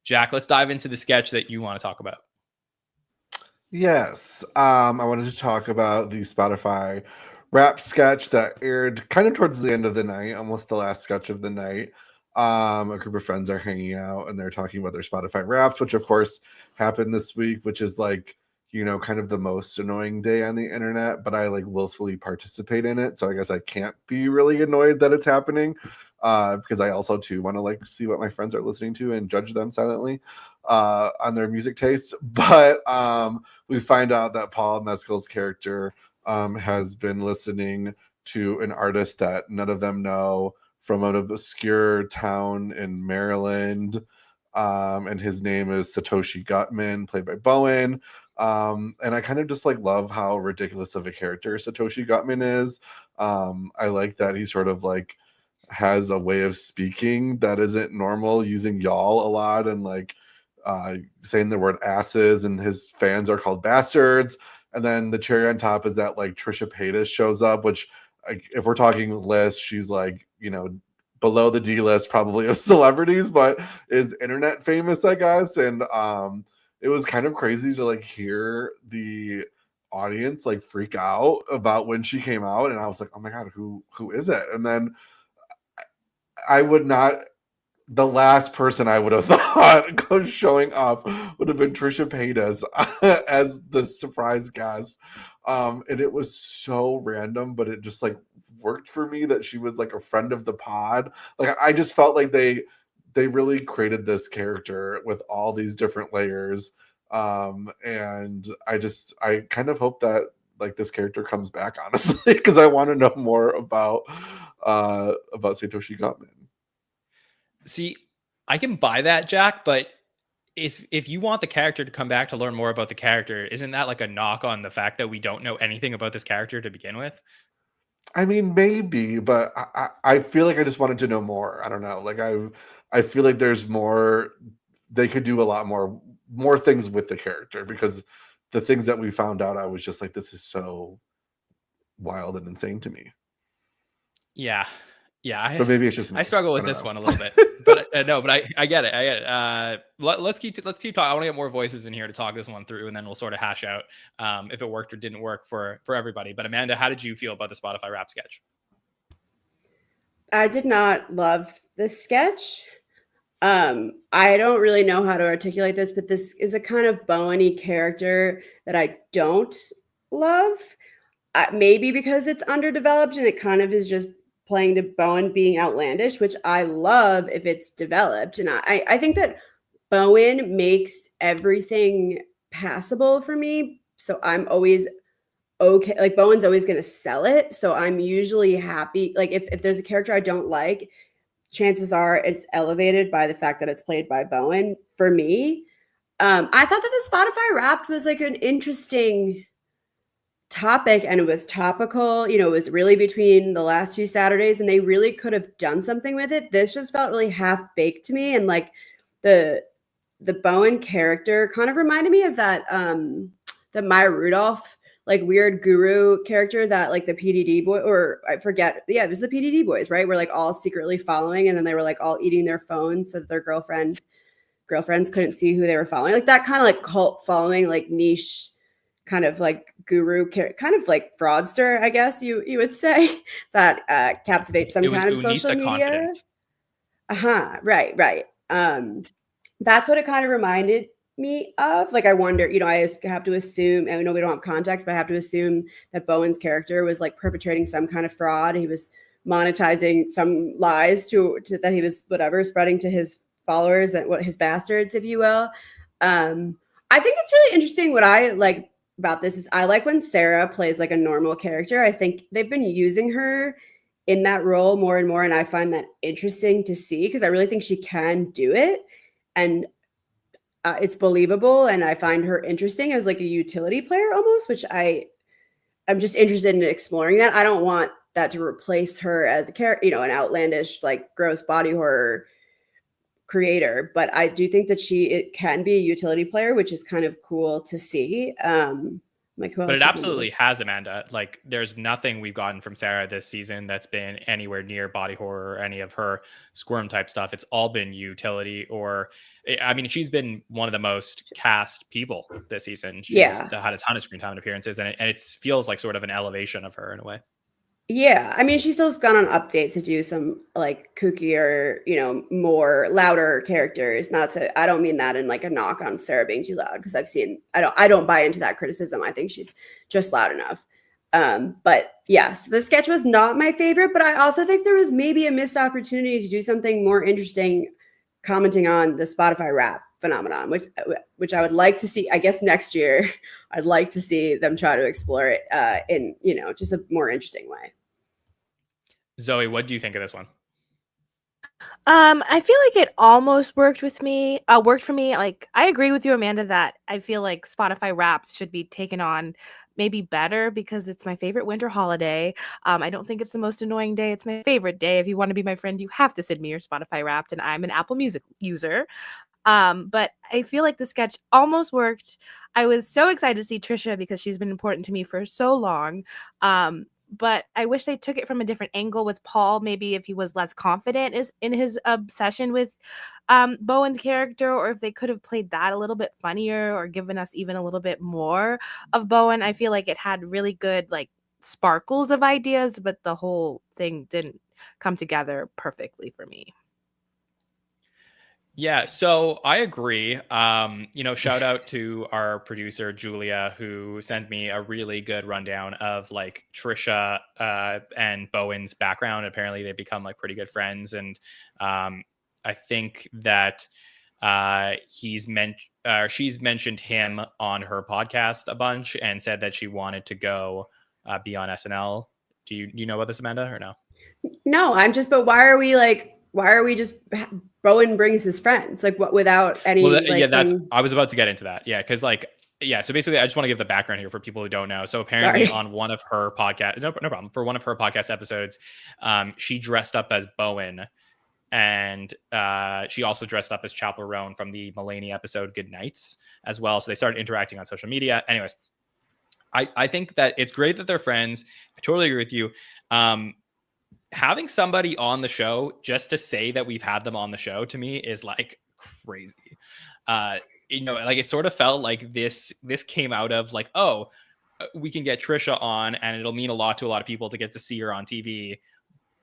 Jack, let's dive into the sketch that you want to talk about. Yes. I wanted to talk about the Spotify rap sketch that aired kind of towards the end of the night, almost the last sketch of the night. A group of friends are hanging out and they're talking about their Spotify Wrapped, which of course happened this week, which is kind of the most annoying day on the internet, but I willfully participate in it. So I guess I can't be really annoyed that it's happening, because I also too want to see what my friends are listening to and judge them silently on their music taste. But we find out that Paul Mescal's character has been listening to an artist that none of them know from an obscure town in Maryland. And his name is Satoshi Gutman, played by Bowen. And I kind of just love how ridiculous of a character Satoshi Gutman is. I like that he sort of has a way of speaking that isn't normal, using y'all a lot and saying the word asses, and his fans are called bastards. And then the cherry on top is that Trisha Paytas shows up, which if we're talking list, she's below the D list probably of celebrities, but is internet famous, I guess. And it was kind of crazy to hear the audience freak out about when she came out, and I was like, oh my god, who is it? And then the last person I would have thought showing up would have been Trisha Paytas as the surprise guest. And it was so random, but it just worked for me that she was a friend of the pod. I just felt like they really created this character with all these different layers. And I kind of hope that this character comes back, honestly, because I want to know more about Satoshi Gutman. See, I can buy that, Jack, but if you want the character to come back to learn more about the character, isn't that a knock on the fact that we don't know anything about this character to begin with? I mean, maybe, but I feel like I just wanted to know more. I don't know. I feel like there's more. They could do a lot more things with the character, because the things that we found out, I was just like, this is so wild and insane to me. Yeah. But maybe it's just me. I struggle with this one a little bit, but I get it. Let's keep talking. I want to get more voices in here to talk this one through, and then we'll sort of hash out if it worked or didn't work for everybody. But Amanda, how did you feel about the Spotify rap sketch? I did not love this sketch. I don't really know how to articulate this, but this is a kind of Bowen-y character that I don't love. Maybe because it's underdeveloped and it kind of is just playing to Bowen being outlandish, which I love if it's developed. And I think that Bowen makes everything passable for me. So I'm always okay. Bowen's always going to sell it. So I'm usually happy. If there's a character I don't like, chances are it's elevated by the fact that it's played by Bowen for me. I thought that the Spotify Wrapped was an interesting topic, and it was topical. It was really between the last 2 Saturdays, and they really could have done something with it. This just felt really half-baked to me, and the Bowen character kind of reminded me of that the Maya Rudolph weird guru character that the PDD boy, or I forget, it was the PDD boys, right? We're all secretly following, and then they were all eating their phones so that their girlfriends couldn't see who they were following, that kind of cult following, niche kind of guru, kind of fraudster, I guess you would say, that captivates some kind of social media. Right. That's what it kind of reminded me of. Like, I wonder, I have to assume, and I know we don't have context, but I have to assume that Bowen's character was like perpetrating some kind of fraud. He was monetizing some lies to that he was spreading to his followers and his bastards, if you will. I think it's really interesting. What I like about this is I like when Sarah plays like a normal character. I think they've been using her in that role more and more, and I find that interesting to see because I really think she can do it, and it's believable, and I find her interesting as like a utility player almost, which I'm just interested in exploring that. I don't want that to replace her as a character, an outlandish, like gross body horror creator, but I do think that it can be a utility player, which is kind of cool to see. Like, who But else it was in absolutely this? has, Amanda. Like, there's nothing we've gotten from Sarah this season that's been anywhere near body horror or any of her squirm type stuff. It's all been utility, or I mean, she's been one of the most cast people this season. She's Yeah. had a ton of screen time and appearances, and it feels like sort of an elevation of her in a way. Yeah, I mean, she's still gone on updates to do some like kookier, more louder characters. I don't mean that in like a knock on Sarah being too loud, because I don't buy into that criticism. I think she's just loud enough. But yes, the sketch was not my favorite, but I also think there was maybe a missed opportunity to do something more interesting, commenting on the Spotify rap phenomenon, which I would like to see. I guess next year, I'd like to see them try to explore it in just a more interesting way. Zoe, what do you think of this one? I feel like it almost worked for me. Like, I agree with you, Amanda, that I feel like Spotify Wrapped should be taken on maybe better because it's my favorite winter holiday. I don't think it's the most annoying day. It's my favorite day. If you want to be my friend, you have to send me your Spotify Wrapped, and I'm an Apple Music user. But I feel like the sketch almost worked. I was so excited to see Trisha because she's been important to me for so long. But I wish they took it from a different angle with Paul. Maybe if he was less confident in his obsession with Bowen's character, or if they could have played that a little bit funnier or given us even a little bit more of Bowen. I feel like it had really good like sparkles of ideas, but the whole thing didn't come together perfectly for me. Yeah, so I agree. Shout out to our producer Julia, who sent me a really good rundown of like Trisha and Bowen's background. Apparently, they've become like pretty good friends, and I think that she's mentioned him on her podcast a bunch and said that she wanted to go be on SNL. Do you know about this, Amanda, or no? No, but why are we just Bowen brings his friends like what without any I was about to get into that. So basically I just want to give the background here for people who don't know. So apparently on one of her podcast, no problem, for one of her podcast episodes, she dressed up as Bowen, and she also dressed up as Chapel Roan from the Mulaney episode Good Nights as well. So they started interacting on social media. Anyways, I think that it's great that they're friends. I totally agree with you. Having somebody on the show just to say that we've had them on the show, to me, is like crazy. Like it sort of felt like this came out of like, oh, we can get Trisha on and it'll mean a lot to a lot of people to get to see her on TV,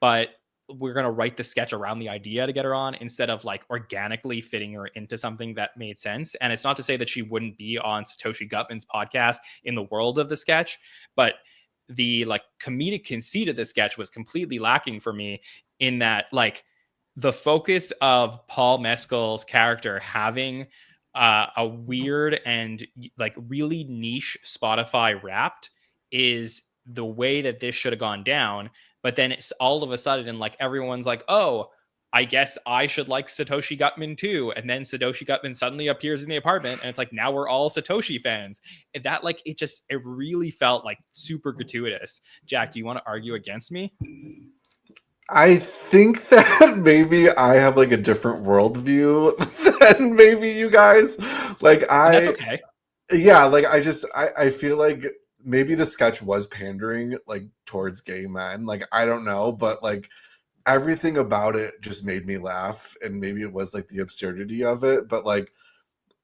but we're going to write the sketch around the idea to get her on instead of like organically fitting her into something that made sense. And it's not to say that she wouldn't be on Satoshi Gutman's podcast in the world of the sketch, but the like comedic conceit of the sketch was completely lacking for me, in that like the focus of Paul Mescal's character having a weird and like really niche Spotify Wrapped is the way that this should have gone down. But then it's all of a sudden like everyone's like, oh, I guess I should like Satoshi Gutman too. And then Satoshi Gutman suddenly appears in the apartment and it's like, now we're all Satoshi fans. And that like, it really felt like super gratuitous. Jack, do you want to argue against me? I think that maybe I have like a different worldview than maybe you guys. Like that's okay. Yeah, like I feel like maybe the sketch was pandering like towards gay men. Like, I don't know, but like everything about it just made me laugh, and maybe it was like the absurdity of it, but like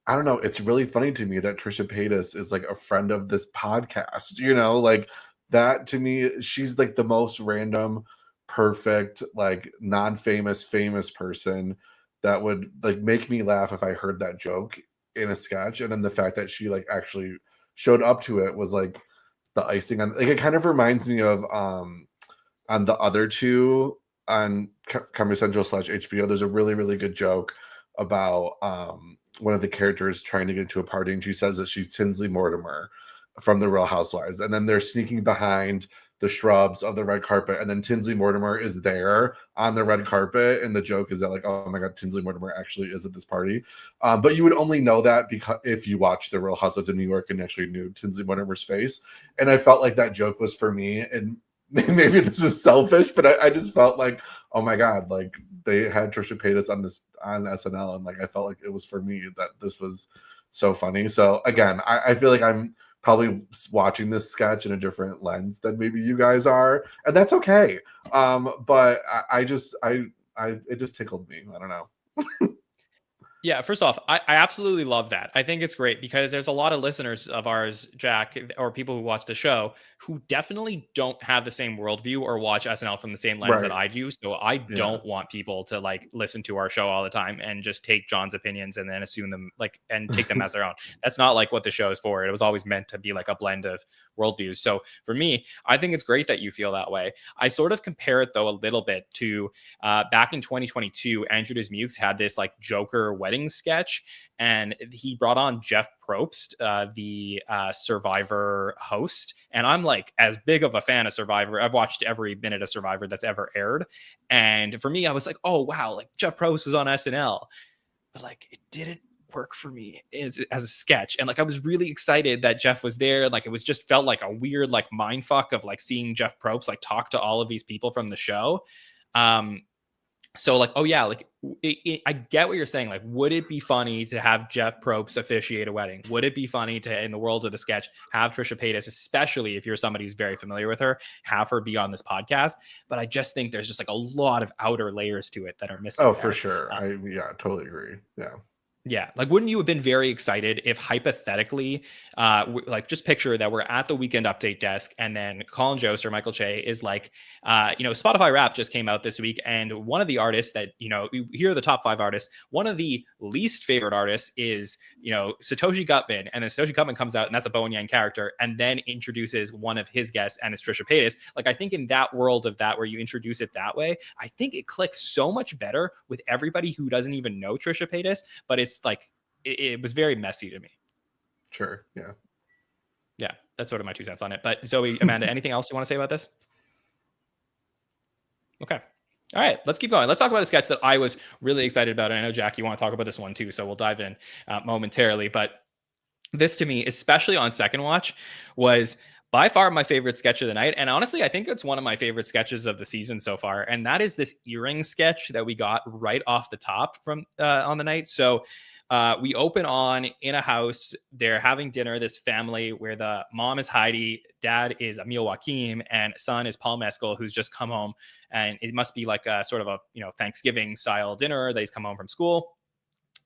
I don't know, it's really funny to me that Trisha Paytas is like a friend of this podcast, like that. To me, she's like the most random, perfect, like non-famous famous person that would like make me laugh if I heard that joke in a sketch, and then the fact that she like actually showed up to it was like the icing on. Like it kind of reminds me of on the other two on Comedy Central / HBO. There's a really, really good joke about one of the characters trying to get into a party, and she says that she's Tinsley Mortimer from the Real Housewives, and then they're sneaking behind the shrubs of the red carpet, and then Tinsley Mortimer is there on the red carpet, and the joke is that like, oh my god, Tinsley Mortimer actually is at this party. But you would only know that because if you watched the Real Housewives of New York and actually knew Tinsley Mortimer's face. And I felt like that joke was for me, and maybe this is selfish, but I just felt like, oh my god, like they had Trisha Paytas on SNL, and like I felt like it was for me that this was so funny. So again, I feel like I'm probably watching this sketch in a different lens than maybe you guys are, and that's okay. But it just tickled me. I don't know. Yeah, first off, I absolutely love that. I think it's great because there's a lot of listeners of ours, Jack, or people who watch the show who definitely don't have the same worldview or watch SNL from the same lens that I do. So I don't want people to like listen to our show all the time and just take Jon's opinions and then assume them like and take them as their own. That's not like what the show is for. It was always meant to be like a blend of worldviews. So for me, I think it's great that you feel that way. I sort of compare it though a little bit to back in 2022, Andrew Dismukes had this like Joker wedding sketch, and he brought on Jeff Probst, the Survivor host. And I'm like as big of a fan of Survivor. I've watched every minute of Survivor that's ever aired. And for me, I was like, oh, wow, like Jeff Probst was on SNL. But like it didn't work for me as a sketch. And like I was really excited that Jeff was there. Like it was just felt like a weird like mind fuck of like seeing Jeff Probst like talk to all of these people from the show. So like, oh yeah, like I get what you're saying. Like, would it be funny to have Jeff Probst officiate a wedding? Would it be funny to, in the world of the sketch, have Trisha Paytas, especially if you're somebody who's very familiar with her, have her be on this podcast? But I just think there's just like a lot of outer layers to it that are missing. Oh, for sure. I totally agree. Yeah. Yeah. Like, wouldn't you have been very excited if hypothetically, like just picture that we're at the Weekend Update desk and then Colin Jost or Michael Che is like, Spotify Rap just came out this week. And one of the artists that, here are the top 5 artists. One of the least favorite artists is, Satoshi Gutman. And then Satoshi Gutman comes out and that's a Bowen Yang character and then introduces one of his guests and it's Trisha Paytas. Like, I think in that world of that, where you introduce it that way, I think it clicks so much better with everybody who doesn't even know Trisha Paytas, but it's like it was very messy to me. Sure. Yeah, that's sort of my 2 cents on it. But Zoe, Amanda, anything else you want to say about this? Okay, all right, let's keep going. Let's talk about a sketch that I was really excited about, and I know Jack, you want to talk about this one too, so we'll dive in momentarily. But this to me, especially on second watch, was by far my favorite sketch of the night. And honestly, I think it's one of my favorite sketches of the season so far. And that is this earring sketch that we got right off the top from on the night. So we open on in a house. They're having dinner, this family where the mom is Heidi, dad is Emil Joachim, and son is Paul Mescal, who's just come home. And it must be like a sort of a, Thanksgiving style dinner that he's come home from school.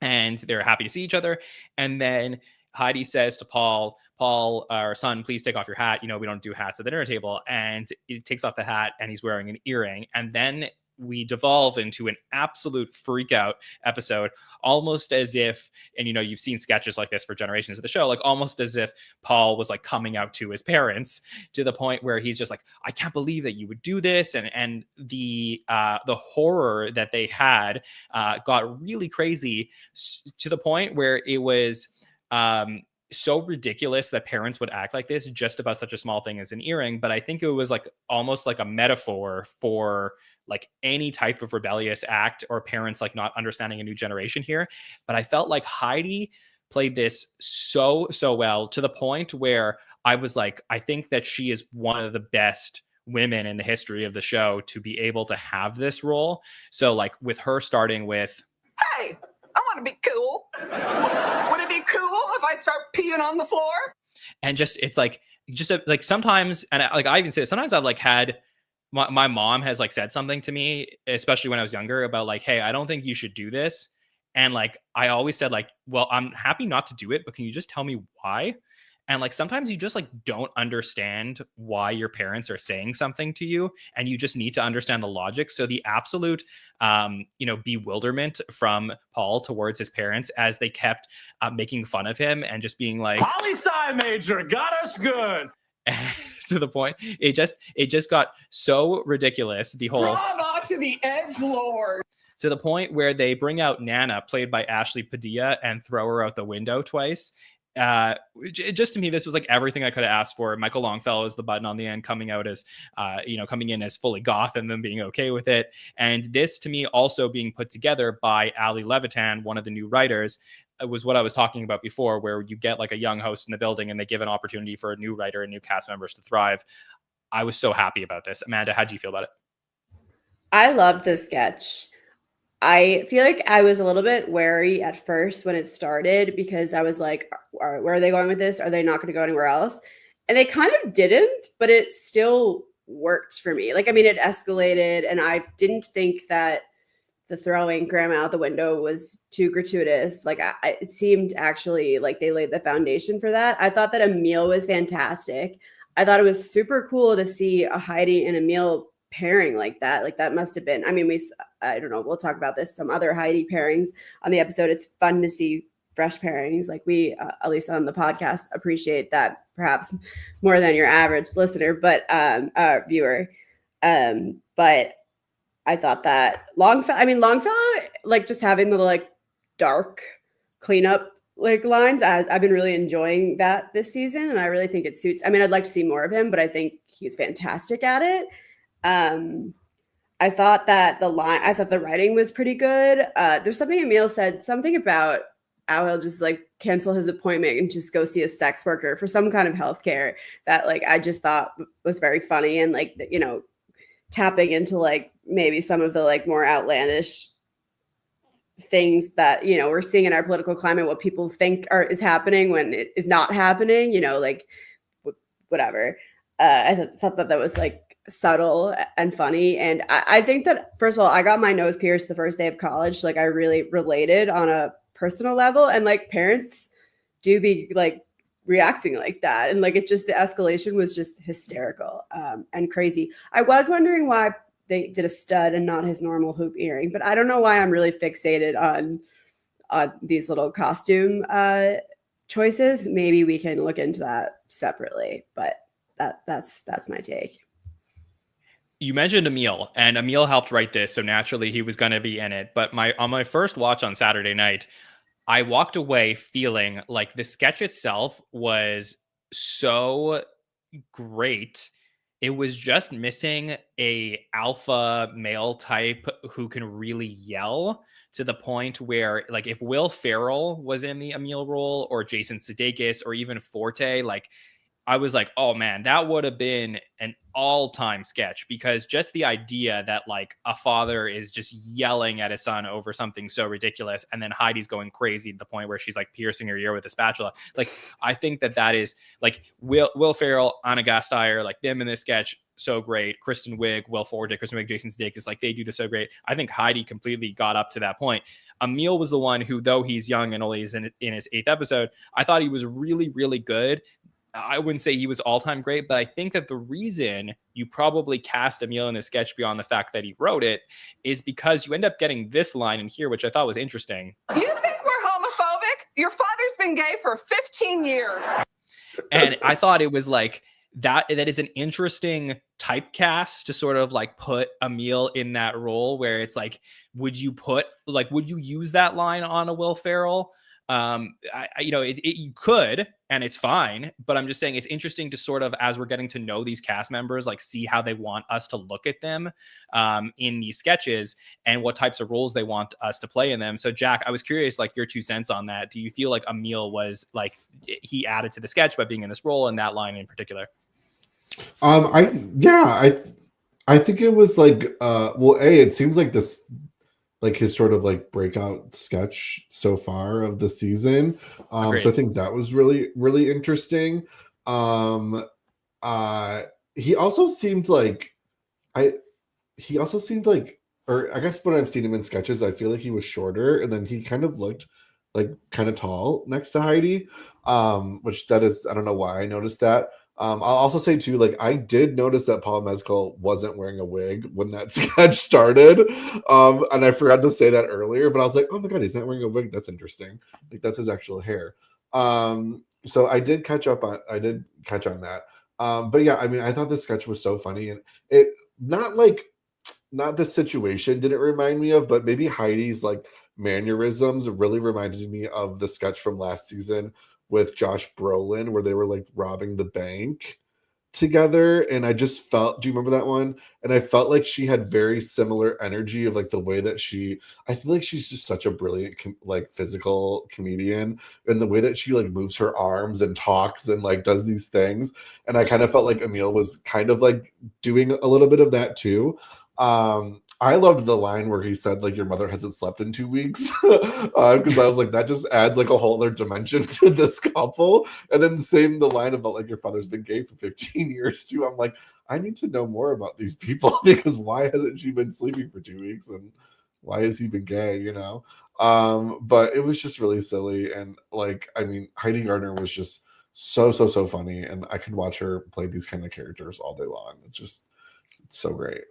And they're happy to see each other. And then Heidi says to Paul, our son, please take off your hat. We don't do hats at the dinner table. And he takes off the hat and he's wearing an earring. And then we devolve into an absolute freak out episode, almost as if, and you've seen sketches like this for generations of the show, like almost as if Paul was like coming out to his parents, to the point where he's just like, I can't believe that you would do this. And the horror that they had got really crazy, to the point where it was so ridiculous that parents would act like this just about such a small thing as an earring. But I think it was like almost like a metaphor for like any type of rebellious act or parents like not understanding a new generation here. But I felt like Heidi played this so well, to the point where I was like, I think that she is one of the best women in the history of the show to be able to have this role. So like with her starting with, hey, I want to be cool. Would it be cool if I start peeing on the floor? And just, it's like, just like sometimes, and I even say, sometimes I've like had, my mom has like said something to me, especially when I was younger, about like, hey, I don't think you should do this. And like, I always said like, well, I'm happy not to do it, but can you just tell me why? And like sometimes you just like don't understand why your parents are saying something to you, and you just need to understand the logic. So the absolute bewilderment from Paul towards his parents as they kept making fun of him and just being like, poli-sci major got us good. to the point it just got so ridiculous. The whole Bravo to the edgelord. To the point where they bring out Nana, played by Ashley Padilla, and throw her out the window twice. Just to me, this was like everything I could have asked for. Michael Longfellow is the button on the end, coming out as coming in as fully goth and then being okay with it. And this, to me, also being put together by Ali Levitan, one of the new writers, was what I was talking about before, where you get like a young host in the building and they give an opportunity for a new writer and new cast members to thrive. I was so happy about this. Amanda, how do you feel about it? I loved this sketch. I feel like I was a little bit wary at first when it started because I was like, where are they going with this? Are they not going to go anywhere else? And they kind of didn't, but it still worked for me. Like, I mean, it escalated, and I didn't think that the throwing grandma out the window was too gratuitous. Like, it seemed actually like they laid the foundation for that. I thought that Emil was fantastic. I thought it was super cool to see a Heidi and Emil pairing like that. Like, that must have been, I mean, I don't know, we'll talk about this, some other Heidi pairings on the episode. It's fun to see fresh pairings. Like, we, at least on the podcast, appreciate that perhaps more than your average listener, but viewer. But I thought that Longfellow, like, just having the like dark cleanup like lines, I've been really enjoying that this season, and I really think it suits. I mean, I'd like to see more of him, but I think he's fantastic at it. I thought that the writing was pretty good. There's something Emil said, something about how he'll just like cancel his appointment and just go see a sex worker for some kind of healthcare that like I just thought was very funny, and like, tapping into like maybe some of the like more outlandish things that, we're seeing in our political climate, what people think is happening when it is not happening, like whatever. I thought that was like subtle and funny. And I think that, first of all, I got my nose pierced the first day of college. Like, I really related on a personal level, and like parents do be like reacting like that. And like, the escalation was just hysterical and crazy. I was wondering why they did a stud and not his normal hoop earring, but I don't know why I'm really fixated on these little costume choices. Maybe we can look into that separately, but that's my take. You mentioned Emil, and Emil helped write this, so naturally he was going to be in it. But on my first watch on Saturday night, I walked away feeling like the sketch itself was so great. It was just missing a alpha male type who can really yell, to the point where, like, if Will Ferrell was in the Emil role, or Jason Sudeikis, or even Forte, like, I was like, oh man, that would have been an all-time sketch, because just the idea that like a father is just yelling at his son over something so ridiculous, and then Heidi's going crazy to the point where she's like piercing her ear with a spatula. Like, I think that is like Will Ferrell, Anna Gasteyer, like them in this sketch, so great. Kristen Wiig, Will Forte, Kristen Wiig, Jason Sudeikis, like they do this so great. I think Heidi completely got up to that point. Emil was the one who, though he's young and only is in his 8th episode, I thought he was really, really good. I wouldn't say he was all-time great, but I think that the reason you probably cast Emil in this sketch, beyond the fact that he wrote it, is because you end up getting this line in here, which I thought was interesting. You think we're homophobic? Your father's been gay for 15 years. And I thought it was like, that is an interesting typecast to sort of like put Emil in that role, where it's like, would you use that line on a Will Ferrell? You could, and it's fine, but I'm just saying it's interesting to sort of, as we're getting to know these cast members, like see how they want us to look at them in these sketches, and what types of roles they want us to play in them. So Jack, I was curious, like your 2 cents on that. Do you feel like Emil was he added to the sketch by being in this role, and that line in particular? I think it was like, it seems like this, like his sort of like breakout sketch so far of the season. So I think that was really, really interesting. He also seemed like, or I guess when I've seen him in sketches, I feel like he was shorter, and then he kind of looked like kind of tall next to Heidi, which that is, I don't know why I noticed that. I'll also say too, like I did notice that Paul Mescal wasn't wearing a wig when that sketch started, and I forgot to say that earlier. But I was like, oh my god, he's not wearing a wig. That's interesting. Like that's his actual hair. So I did catch on that. But yeah, I mean, I thought this sketch was so funny, and it not the situation did it remind me of, but maybe Heidi's like mannerisms really reminded me of the sketch from last season with Josh Brolin where they were like robbing the bank together. And I just felt, do you remember that one? And I felt like she had very similar energy of like the way that I feel like she's just such a brilliant like physical comedian, and the way that she like moves her arms and talks and like does these things. And I kind of felt like Emil was kind of like doing a little bit of that too. I loved the line where he said like your mother hasn't slept in 2 weeks, because I was like that just adds like a whole other dimension to this couple. And then the line about like your father's been gay for 15 years too. I'm like, I need to know more about these people because why hasn't she been sleeping for 2 weeks and why has he been gay, you know? But it was just really silly. And like, I mean, Heidi Gardner was just so funny, and I could watch her play these kind of characters all day long. It's so great.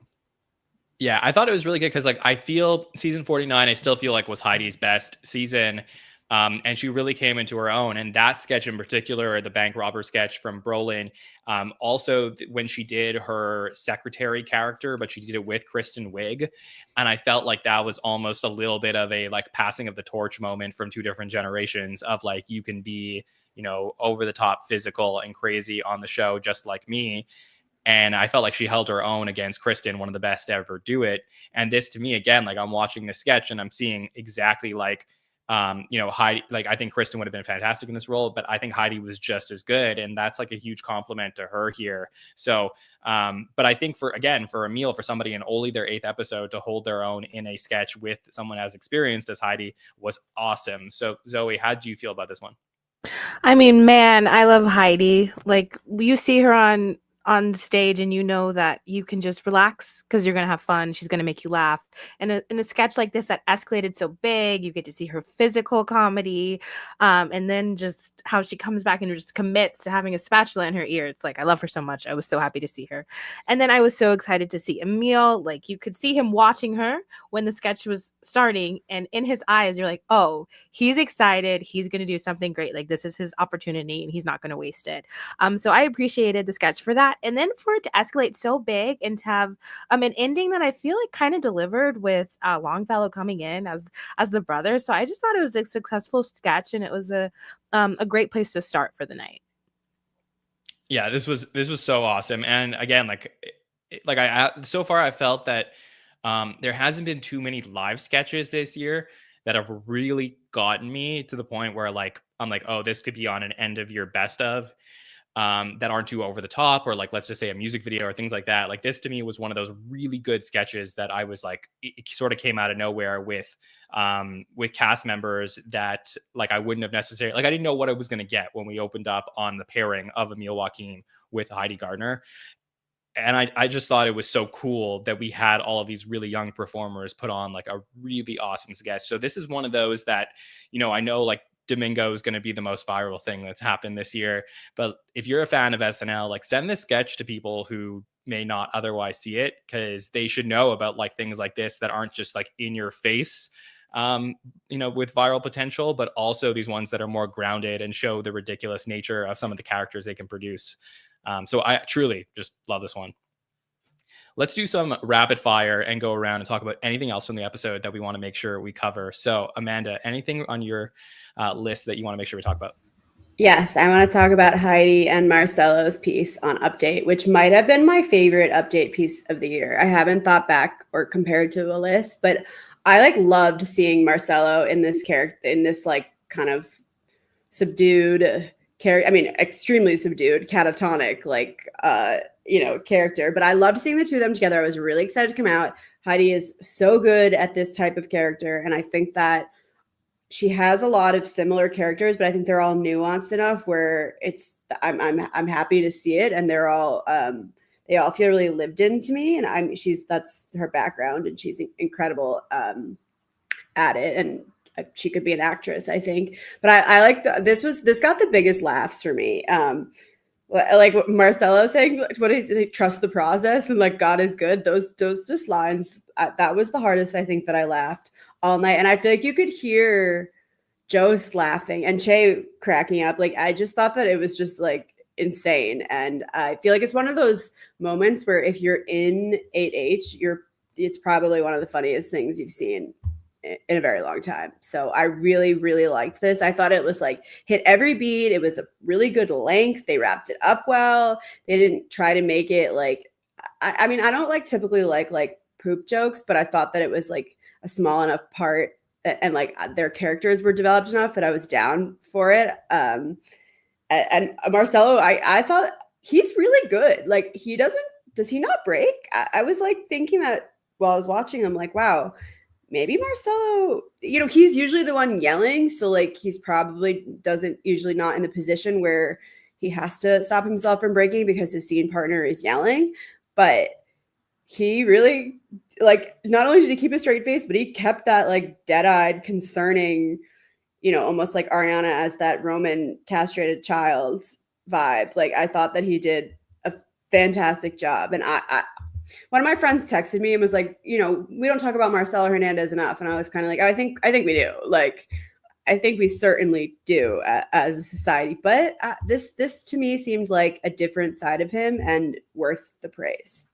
Yeah, I thought it was really good because like I feel season 49, I still feel like was Heidi's best season. And she really came into her own. And that sketch in particular, the bank robber sketch from Brolin, also when she did her secretary character, but she did it with Kristen Wiig. And I felt like that was almost a little bit of a like passing of the torch moment from two different generations of like, you can be, you know, over the top physical and crazy on the show, just like me. And I felt like she held her own against Kristen, one of the best to ever do it. And this to me, again, like I'm watching the sketch and I'm seeing exactly like, you know, Heidi, like I think Kristen would have been fantastic in this role, but I think Heidi was just as good. And that's like a huge compliment to her here. So, but I think for Emil, for somebody in only their 8th episode to hold their own in a sketch with someone as experienced as Heidi was awesome. So Zoe, how do you feel about this one? I mean, man, I love Heidi. Like you see her on stage and you know that you can just relax because you're going to have fun. She's going to make you laugh. And in a sketch like this that escalated so big, you get to see her physical comedy, and then just how she comes back and just commits to having a spatula in her ear. It's like, I love her so much. I was so happy to see her. And then I was so excited to see Emil. Like you could see him watching her when the sketch was starting, and in his eyes, you're like, oh, he's excited. He's going to do something great. Like this is his opportunity and he's not going to waste it. So I appreciated the sketch for that. And then for it to escalate so big and to have an ending that I feel like kind of delivered with Longfellow coming in as the brother. So I just thought it was a successful sketch, and it was a great place to start for the night. Yeah, this was so awesome. And again, like I so far I felt that there hasn't been too many live sketches this year that have really gotten me to the point where like I'm like, oh, this could be on an end of year best of. That aren't too over the top, or like let's just say a music video or things like that. Like this to me was one of those really good sketches that I was like, it sort of came out of nowhere with cast members that like I wouldn't have necessarily, like I didn't know what I was going to get when we opened up on the pairing of Emil Joaquin with Heidi Gardner. And I just thought it was so cool that we had all of these really young performers put on like a really awesome sketch. So this is one of those that, you know, I know like Domingo is going to be the most viral thing that's happened this year. But if you're a fan of SNL, like send this sketch to people who may not otherwise see it, because they should know about like things like this that aren't just like in your face, you know, with viral potential, but also these ones that are more grounded and show the ridiculous nature of some of the characters they can produce. So I truly just love this one. Let's do some rapid fire and go around and talk about anything else from the episode that we want to make sure we cover. So Amanda, anything on your list that you want to make sure we talk about? Yes, I want to talk about Heidi and Marcelo's piece on Update, which might have been my favorite Update piece of the year. I haven't thought back or compared to a list, but I like loved seeing Marcelo in this character, in this like kind of subdued character. I mean, extremely subdued, catatonic, like you know, character. But I loved seeing the two of them together. I was really excited to come out. Heidi is so good at this type of character, and I think that she has a lot of similar characters, but I think they're all nuanced enough where it's I'm happy to see it, and they're all they all feel really lived in to me, and that's her background, and she's incredible at it. And she could be an actress, I think. But I like this got the biggest laughs for me. Like what Marcelo saying, what is it, trust the process and like God is good. Those just lines. That was the hardest, I think, that I laughed all night. And I feel like you could hear Jost laughing and Che cracking up. Like I just thought that it was just like insane. And I feel like it's one of those moments where if you're in 8H, it's probably one of the funniest things you've seen in a very long time. So I really, really liked this. I thought it was like hit every beat. It was a really good length. They wrapped it up well. They didn't try to make it like, I mean, I don't like typically like poop jokes, but I thought that it was like a small enough part and like their characters were developed enough that I was down for it. And Marcelo, I thought he's really good. Like does he not break? I was like thinking that while I was watching him, like, wow, maybe Marcelo, he's usually the one yelling. So like, he's probably usually not in the position where he has to stop himself from breaking because his scene partner is yelling. But he really, like, not only did he keep a straight face, but he kept that like dead-eyed, concerning, almost like Ariana as that Roman castrated child vibe. Like, I thought that he did a fantastic job. And one of my friends texted me and was like, we don't talk about Marcelo Hernandez enough. And I was kind of like, I think we do. Like, I think we certainly do as a society. But this to me seemed like a different side of him and worth the praise.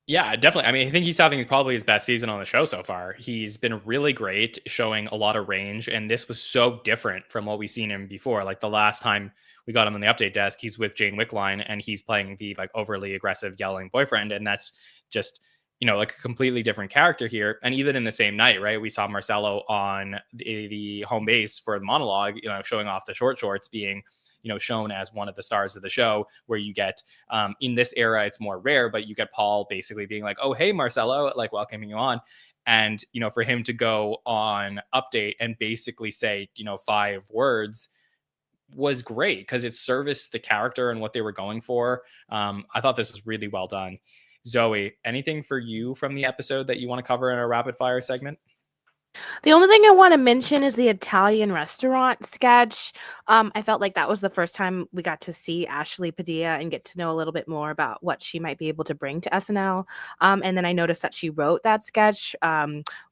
Yeah, definitely. I mean, I think he's having probably his best season on the show so far. He's been really great, showing a lot of range. And this was so different from what we've seen him before. Like the last time we got him on the update desk, he's with Jane Wickline and he's playing the like overly aggressive yelling boyfriend. And that's just, like a completely different character here. And even in the same night, right, we saw Marcelo on the home base for the monologue, showing off the short shorts, being shown as one of the stars of the show, where you get in this era, it's more rare, but you get Paul basically being like, oh, hey, Marcelo, like welcoming you on. And, for him to go on update and basically say, 5 words was great because it serviced the character and what they were going for. I thought this was really well done. Zoe, anything for you from the episode that you want to cover in our rapid fire segment? The only thing I want to mention is the Italian restaurant sketch. I felt like that was the first time we got to see Ashley Padilla and get to know a little bit more about what she might be able to bring to SNL. And then I noticed that she wrote that sketch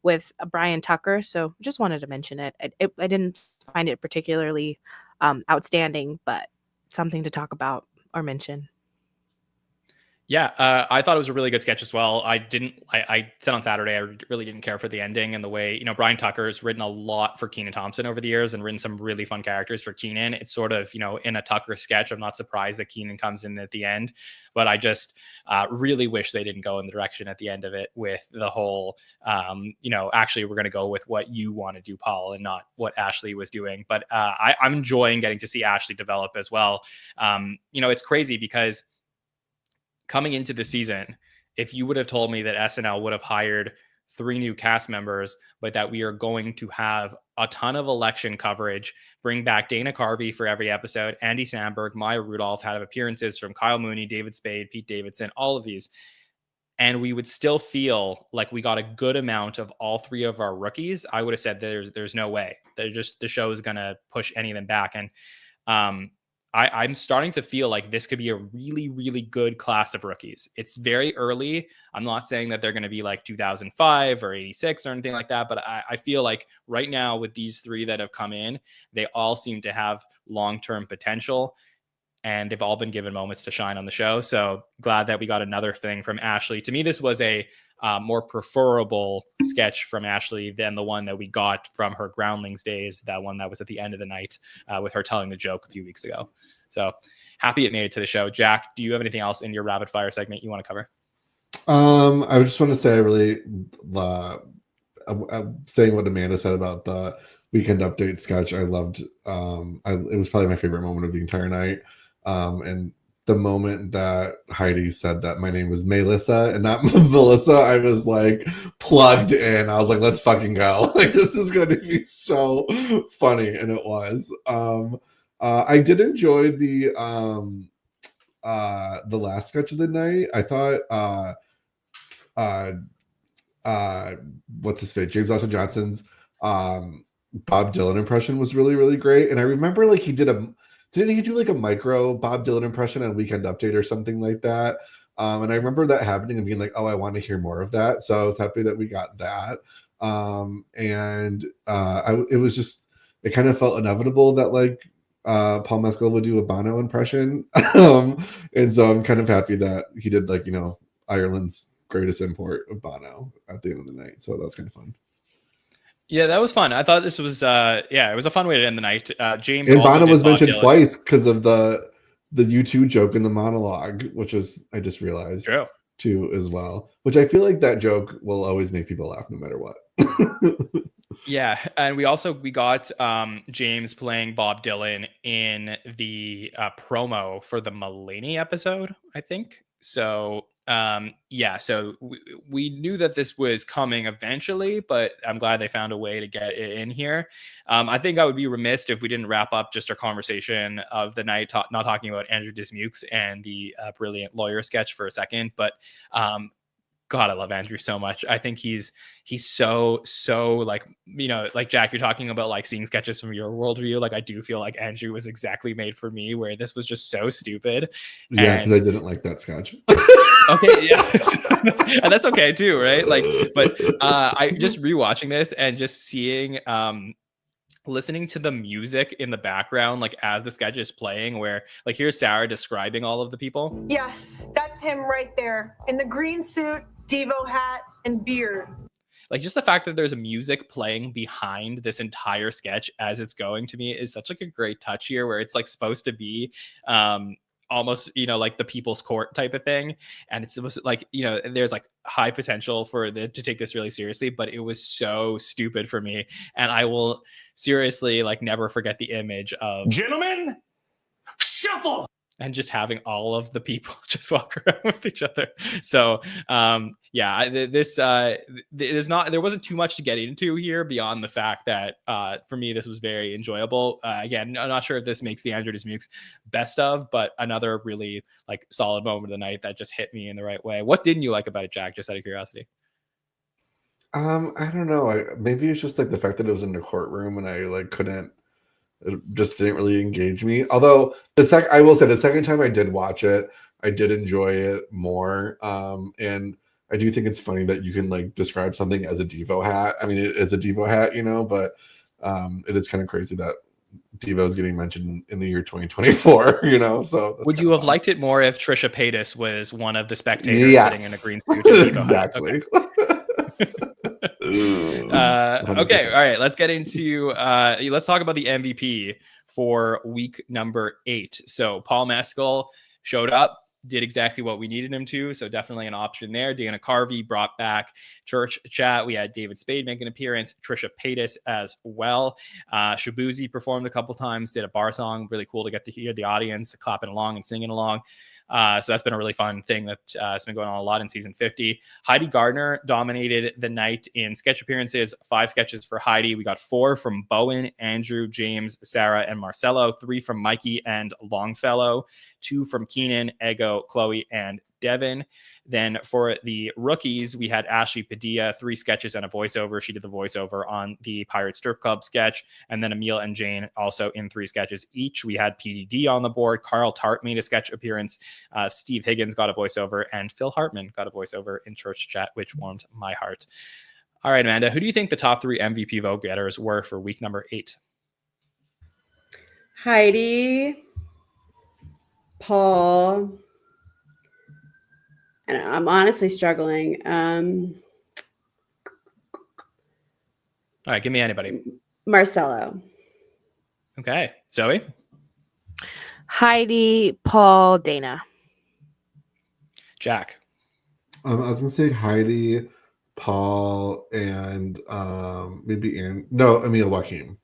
with Brian Tucker. So just wanted to mention it. I didn't find it particularly outstanding, but something to talk about or mention. Yeah, I thought it was a really good sketch as well. I said on Saturday, I really didn't care for the ending and the way, Brian Tucker's written a lot for Kenan Thompson over the years and written some really fun characters for Kenan. It's sort of, in a Tucker sketch, I'm not surprised that Kenan comes in at the end, but I just really wish they didn't go in the direction at the end of it with the whole, actually we're going to go with what you want to do, Paul, and not what Ashley was doing. But I'm enjoying getting to see Ashley develop as well. It's crazy because coming into the season, if you would have told me that SNL would have hired 3 new cast members, but that we are going to have a ton of election coverage, bring back Dana Carvey for every episode, Andy Samberg, Maya Rudolph, had appearances from Kyle Mooney, David Spade, Pete Davidson, all of these, and we would still feel like we got a good amount of all 3 of our rookies, I would have said there's no way. The show is going to push any of them back. And I'm starting to feel like this could be a really, really good class of rookies. It's very early. I'm not saying that they're going to be like 2005 or 86 or anything like that, but I feel like right now with these 3 that have come in, they all seem to have long-term potential and they've all been given moments to shine on the show. So glad that we got another thing from Ashley. To me, this was a more preferable sketch from Ashley than the one that we got from her Groundlings days, that one that was at the end of the night with her telling the joke a few weeks ago. So happy it made it to the show. Jack, do you have anything else in your rapid fire segment you want to cover? I just want to say I really saying what Amanda said about the weekend update sketch. I loved it was probably my favorite moment of the entire night. And the moment that Heidi said that my name was Melissa and not Melissa, I was like plugged in. I was like, let's fucking go. Like, this is going to be so funny. And it was. I did enjoy the last sketch of the night. I thought what's his face? James Austin Johnson's Bob Dylan impression was really, really great. And I remember like didn't he do like a micro Bob Dylan impression on Weekend Update or something like that? And I remember that happening and being like, oh, I want to hear more of that. So I was happy that we got that. It was just, it kind of felt inevitable that like Paul Mescal would do a Bono impression. And so I'm kind of happy that he did like, Ireland's greatest import of Bono at the end of the night. So that was kind of fun. Yeah, that was fun. I thought this was it was a fun way to end the night. James and also Bono was Bob mentioned Dylan. twice because of the U2 joke in the monologue, which was, I just realized True. too as well, which I feel like that joke will always make people laugh no matter what. Yeah, and we got James playing Bob Dylan in the promo for the Mulaney episode, I think. So so we knew that this was coming eventually, but I'm glad they found a way to get it in here. I think I would be remiss if we didn't wrap up just our conversation of the night, not talking about Andrew Dismukes and the brilliant lawyer sketch for a second, but God, I love Andrew so much. I think he's so like, like Jack, you're talking about like seeing sketches from your worldview. Like I do feel like Andrew was exactly made for me, where this was just so stupid. Yeah, because I didn't like that sketch. Okay, yeah, and that's okay too, right? Like, but I just rewatching this and just seeing listening to the music in the background, like as the sketch is playing, where like here's Sarah describing all of the people. Yes, that's him right there in the green suit, Devo hat, and beard. Like just the fact that there's a music playing behind this entire sketch as it's going, to me is such like a great touch here, where it's like supposed to be almost like the people's court type of thing, and it's supposed to like there's like high potential for to take this really seriously, but it was so stupid for me, and I will seriously like never forget the image of Gentlemen, shuffle. And just having all of the people just walk around with each other. So there wasn't too much to get into here beyond the fact that for me this was very enjoyable. Again, I'm not sure if this makes the Andrew Dismukes best of, but another really like solid moment of the night that just hit me in the right way. What didn't you like about it, Jack? Just out of curiosity. I don't know. Maybe it's just like the fact that it was in the courtroom and I like couldn't. It just didn't really engage me. Although I will say the second time I did watch it, I did enjoy it more. And I do think it's funny that you can like describe something as a Devo hat. I mean, it is a Devo hat, but it is kind of crazy that Devo is getting mentioned in the year 2024. So would you have liked it more if Trisha Paytas was one of the spectators sitting in a green suit? Exactly. Okay, all right, let's get into let's talk about the MVP for week number 8. So Paul Mescal showed up, did exactly what we needed him to, so definitely an option there. Dana Carvey brought back Church Chat. We had David Spade make an appearance, Trisha Paytas as well. Shaboozey performed a couple times, did a bar song, really cool to get to hear the audience clapping along and singing along. So that's been a really fun thing that's been going on a lot in season 50. Heidi Gardner dominated the night in sketch appearances. 5 sketches for Heidi. We got 4 from Bowen, Andrew, James, Sarah, and Marcelo. 3 from Mikey and Longfellow. 2 from Keenan, Ego, Chloe, and Devin. Then for the rookies, we had Ashley Padilla, 3 sketches and a voiceover. She did the voiceover on the Pirate Strip Club sketch. And then Emil and Jane also in 3 sketches each. We had PDD on the board. Carl Tart made a sketch appearance. Steve Higgins got a voiceover. And Phil Hartman got a voiceover in Church Chat, which warmed my heart. All right, Amanda, who do you think the top 3 MVP vote getters were for week number 8? Heidi, Paul, and I'm honestly struggling. All right, give me anybody. Marcelo. Okay, Zoe? Heidi, Paul, Dana. Jack? I was going to say Heidi, Paul, and Emil Joaquin.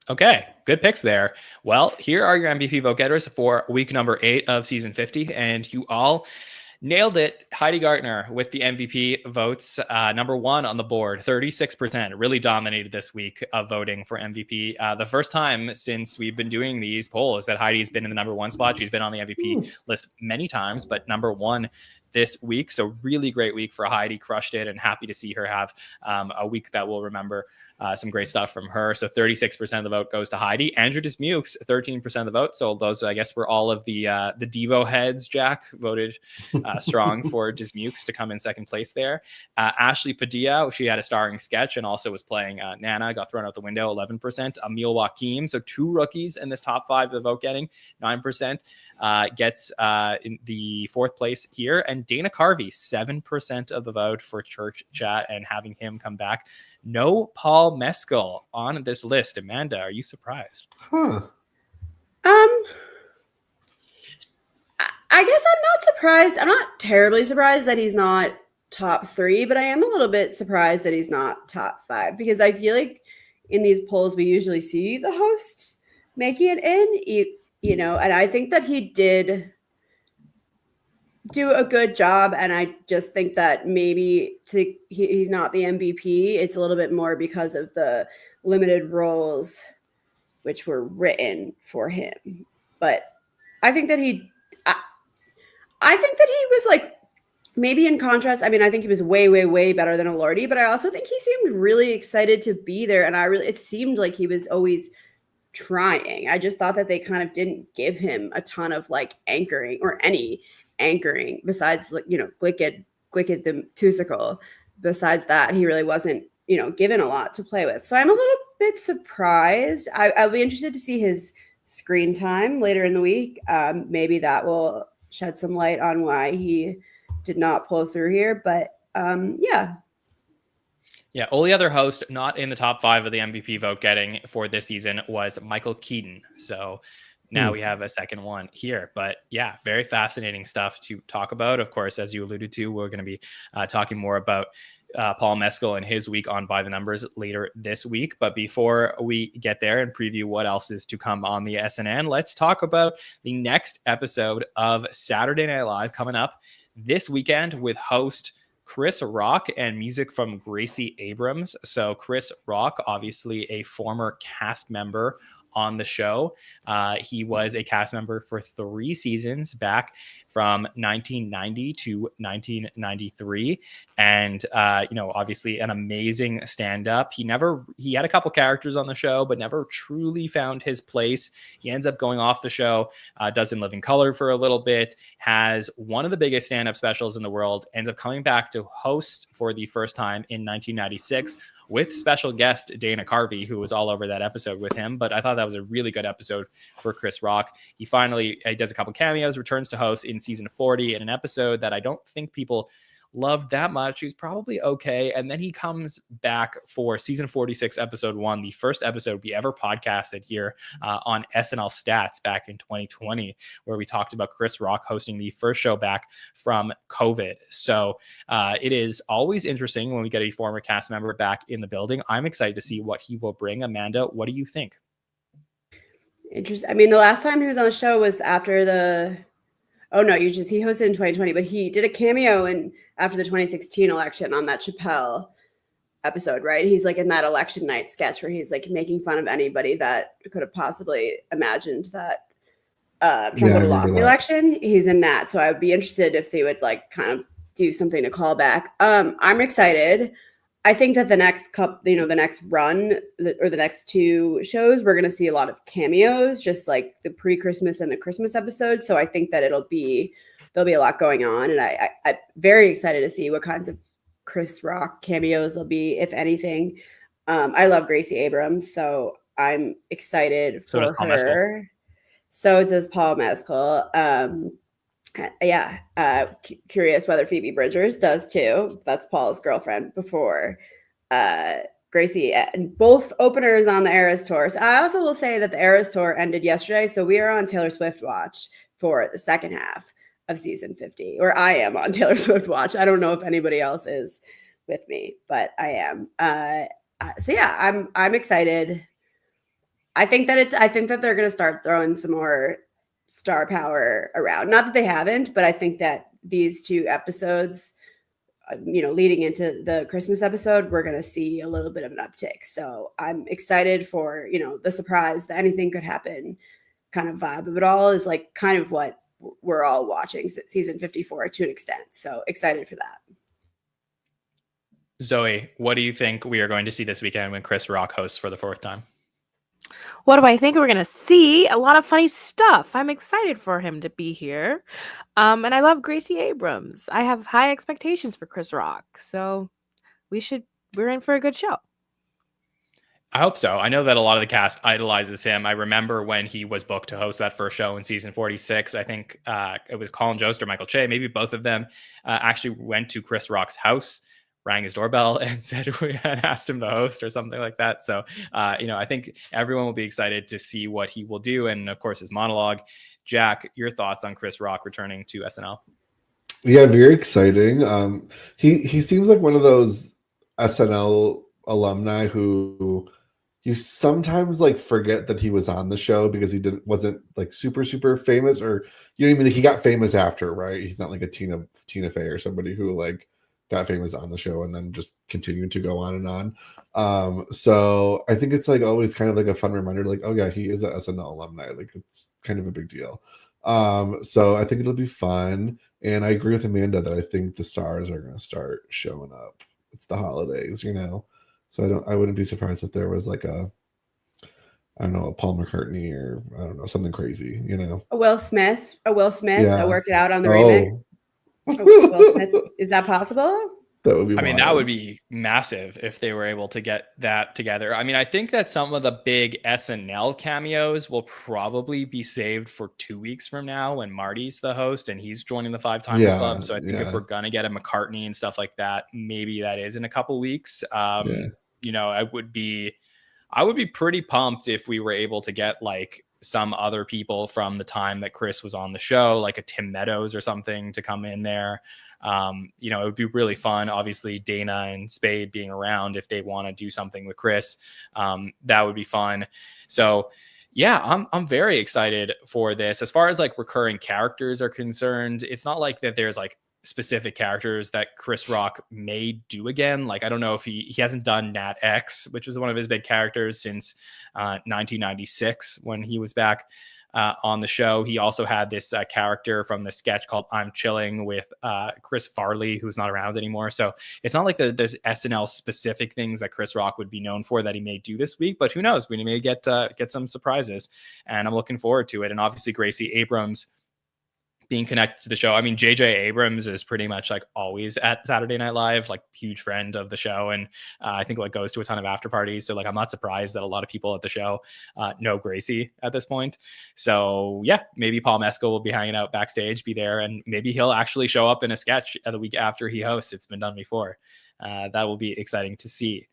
Okay, good picks there. Well, here are your MVP vote getters for week number 8 of season 50, and you all nailed it. Heidi Gardner with the MVP votes, number 1 on the board, 36%. Really dominated this week of voting for MVP. The first time since we've been doing these polls that Heidi's been in the number 1 spot. She's been on the MVP list many times, but number 1 this week. So really great week for Heidi, crushed it, and happy to see her have a week that we'll remember. Some great stuff from her. So 36% of the vote goes to Heidi. Andrew Dismukes, 13% of the vote. So those, I guess, were all of the Devo heads. Jack voted strong for Dismukes to come in second place there. Ashley Padilla, she had a starring sketch and also was playing Nana, got thrown out the window, 11%. Emil Joaquim, so 2 rookies in this top 5 of the vote getting, 9%, gets in the 4th place here. And Dana Carvey, 7% of the vote for Church Chat, and having him come back. No Paul Mescal on this list. Amanda, are you surprised? I guess I'm not surprised. I'm not terribly surprised that he's not top 3, but I am a little bit surprised that he's not top 5, because I feel like in these polls we usually see the host making it in, you know, and I think that he did do a good job, and I just think that maybe he's not the MVP. It's a little bit more because of the limited roles which were written for him. But I think that I think that he was like, maybe in contrast, I mean, I think he was way, way, way better than Elordi, but I also think he seemed really excited to be there, and it seemed like he was always trying. I just thought that they kind of didn't give him a ton of like anchoring or any anchoring besides, like, you know, Glicked the Tusicle. Besides that, he really wasn't, you know, given a lot to play with. So I'm a little bit surprised. I'll be interested to see his screen time later in the week. Maybe that will shed some light on why he did not pull through here. But yeah. Yeah, only other host not in the top 5 of the MVP vote getting for this season was Michael Keaton. So now we have a second one here. But yeah, very fascinating stuff to talk about. Of course, as you alluded to, we're going to be talking more about Paul Mescal and his week on By the Numbers later this week. But before we get there and preview what else is to come on the SNN, let's talk about the next episode of Saturday Night Live coming up this weekend with host Chris Rock and music from Gracie Abrams. So Chris Rock, obviously a former cast member on the show. He was a cast member for 3 seasons back from 1990 to 1993. And, you know, obviously an amazing stand-up. He had a couple characters on the show, but never truly found his place. He ends up going off the show, does In Living Color for a little bit, has one of the biggest stand-up specials in the world, ends up coming back to host for the first time in 1996 with special guest Dana Carvey, who was all over that episode with him. But I thought that was a really good episode for Chris Rock. He finally does a couple cameos, returns to host in season 40 in an episode that I don't think people loved that much. He's probably okay. And then he comes back for season 46, episode 1, the first episode we ever podcasted here on SNL Stats back in 2020, where we talked about Chris Rock hosting the first show back from COVID. So it is always interesting when we get a former cast member back in the building. I'm excited to see what he will bring. Amanda, what do you think? Interesting. I mean, the last time he was on the show was after the... Oh no, he hosted in 2020, but he did a cameo after the 2016 election on that Chappelle episode, right? He's like in that election night sketch where he's like making fun of anybody that could have possibly imagined that Trump would have lost the election. He's in that. So I would be interested if they would like kind of do something to call back. I'm excited. I think that the next the next run or the next 2 shows, we're going to see a lot of cameos, just like the pre-Christmas and the Christmas episode. So I think that there'll be a lot going on. And I'm very excited to see what kinds of Chris Rock cameos there'll be, if anything. I love Gracie Abrams, so I'm excited for her. So does Paul Mescal. Curious whether Phoebe Bridgers does too. That's Paul's girlfriend before Gracie. And both openers on the Eras Tour. So I also will say that the Eras Tour ended yesterday, so we are on Taylor Swift watch for the second half of season 50. Or I am on Taylor Swift watch. I don't know if anybody else is with me, but I am. So yeah, I'm excited. I think that they're going to start throwing some more star power around. Not that they haven't, but I think that these 2 episodes, leading into the Christmas episode, we're going to see a little bit of an uptick. So I'm excited for, the surprise that anything could happen kind of vibe of it all is like kind of what we're all watching season 54 to an extent. So excited for that. Zoe, what do you think we are going to see this weekend when Chris Rock hosts for the 4th time? What do I think we're going to see? A lot of funny stuff. I'm excited for him to be here. And I love Gracie Abrams. I have high expectations for Chris Rock. So we're in for a good show. I hope so. I know that a lot of the cast idolizes him. I remember when he was booked to host that first show in season 46. I think it was Colin Jost or Michael Che, maybe both of them, actually went to Chris Rock's house, rang his doorbell, and said we had asked him to host or something like that. So, I think everyone will be excited to see what he will do. And of course, his monologue. Jack, your thoughts on Chris Rock returning to SNL? Yeah, very exciting. He seems like one of those SNL alumni who you sometimes like forget that he was on the show because he wasn't like super famous, or you know what I mean? Like, he got famous after, right? He's not like a Tina Fey or somebody who like got famous on the show and then just continued to go on and on. So I think it's like always kind of like a fun reminder, like, oh yeah, he is a SNL alumni. Like, it's kind of a big deal. So I think it'll be fun. And I agree with Amanda that I think the stars are going to start showing up. It's the holidays, So I wouldn't be surprised if there was like a Paul McCartney or I don't know, something crazy, A Will Smith, Yeah. I work it out on the remix. Will Smith, is that possible? That would be that wild. would be massive if they were able to get that together. I mean, I think that some of the big SNL cameos will probably be saved for 2 weeks from now when Marty's the host and he's joining the 5 Timers Club. So I think if we're going to get a McCartney and stuff like that, maybe that is in a couple weeks. I would be pretty pumped if we were able to get like some other people from the time that Chris was on the show, like a Tim Meadows or something, to come in there. It would be really fun. Obviously, Dana and Spade being around if they want to do something with Chris, that would be fun. So yeah, I'm very excited for this. As far as like recurring characters are concerned, it's not like that there's like specific characters that Chris Rock may do again. Like, I don't know if he hasn't done Nat X, which was one of his big characters since 1996 when he was back on the show. He also had this character from the sketch called I'm Chilling with Chris Farley, who's not around anymore. So it's not like there's SNL specific things that Chris Rock would be known for that he may do this week, but who knows? We may get some surprises, and I'm looking forward to it. And obviously Gracie Abrams being connected to the show. I mean, JJ Abrams is pretty much like always at Saturday Night Live, like huge friend of the show. And I think like goes to a ton of after parties. So like, I'm not surprised that a lot of people at the show know Gracie at this point. So yeah, maybe Paul Mescal will be hanging out backstage, be there, and maybe he'll actually show up in a sketch the week after he hosts. It's been done before. That will be exciting to see.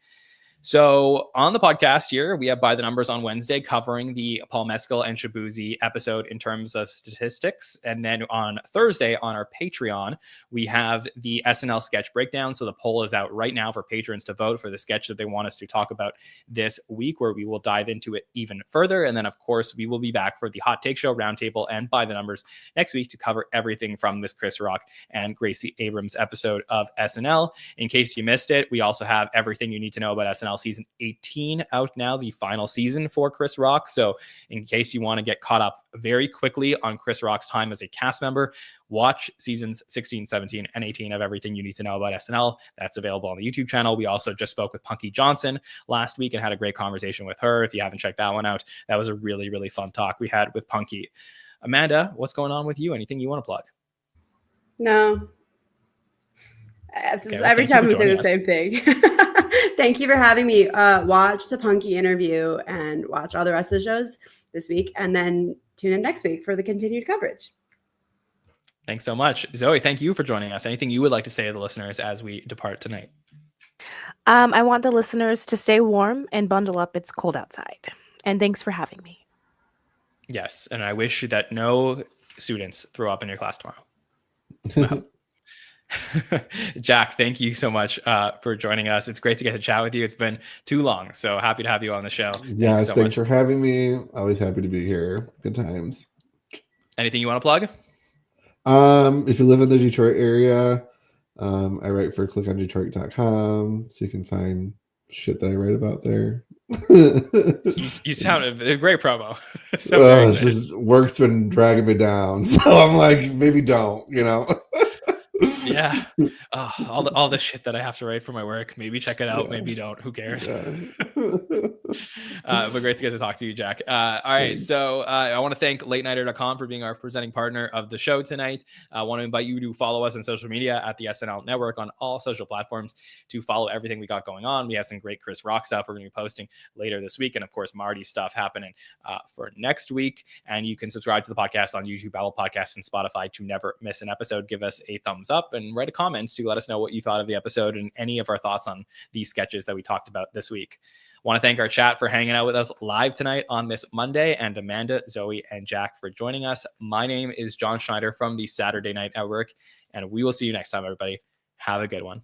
So on the podcast here, we have By the Numbers on Wednesday covering the Paul Mescal and Shaboozey episode in terms of statistics. And then on Thursday on our Patreon, we have the SNL sketch breakdown. So the poll is out right now for patrons to vote for the sketch that they want us to talk about this week, where we will dive into it even further. And then, of course, we will be back for the Hot Take Show, Roundtable, and By the Numbers next week to cover everything from this Chris Rock and Gracie Abrams episode of SNL. In case you missed it, we also have everything you need to know about SNL season 18 out now, the final season for Chris Rock. So in case you want to get caught up very quickly on Chris Rock's time as a cast member, watch seasons 16, 17, and 18 of everything you need to know about SNL. That's available on the YouTube channel. We also just spoke with Punky Johnson last week and had a great conversation with her. If you haven't checked that one out, that was a really, really fun talk we had with Punky. Amanda, what's going on with you? Anything you want to plug? No. Every time we say the same thing. Thank you for having me. Watch the Punky interview and watch all the rest of the shows this week, and then tune in next week for the continued coverage. Thanks so much. Zoe, thank you for joining us. Anything you would like to say to the listeners as we depart tonight? I want the listeners to stay warm and bundle up. It's cold outside. And thanks for having me. Yes, and I wish that no students throw up in your class tomorrow. Jack, thank you so much for joining us. It's great to get to chat with you. It's been too long, so happy to have you on the show. Yes, thanks for having me. Always happy to be here. Good times. Anything you want to plug? If you live in the Detroit area, I write for clickondetroit.com, so you can find shit that I write about there. You sounded a great promo. So very It's just work's been dragging me down, so I'm like, maybe don't, Yeah. All the shit that I have to write for my work. Maybe check it out. Yeah. Maybe don't. Who cares? Yeah. But great to get to talk to you, Jack. All right. So I want to thank LateNighter.com for being our presenting partner of the show tonight. I want to invite you to follow us on social media at the SNL Network on all social platforms to follow everything we got going on. We have some great Chris Rock stuff we're going to be posting later this week. And of course, Marty stuff happening for next week. And you can subscribe to the podcast on YouTube, Apple Podcasts, and Spotify to never miss an episode. Give us a thumbs up and write a comment to let us know what you thought of the episode and any of our thoughts on these sketches that we talked about this week. Want to thank our chat for hanging out with us live tonight on this Monday, and Amanda, Zoe, and Jack for joining us. My name is Jon Schneider from the Saturday Night Network, and we will see you next time, everybody. Have a good one.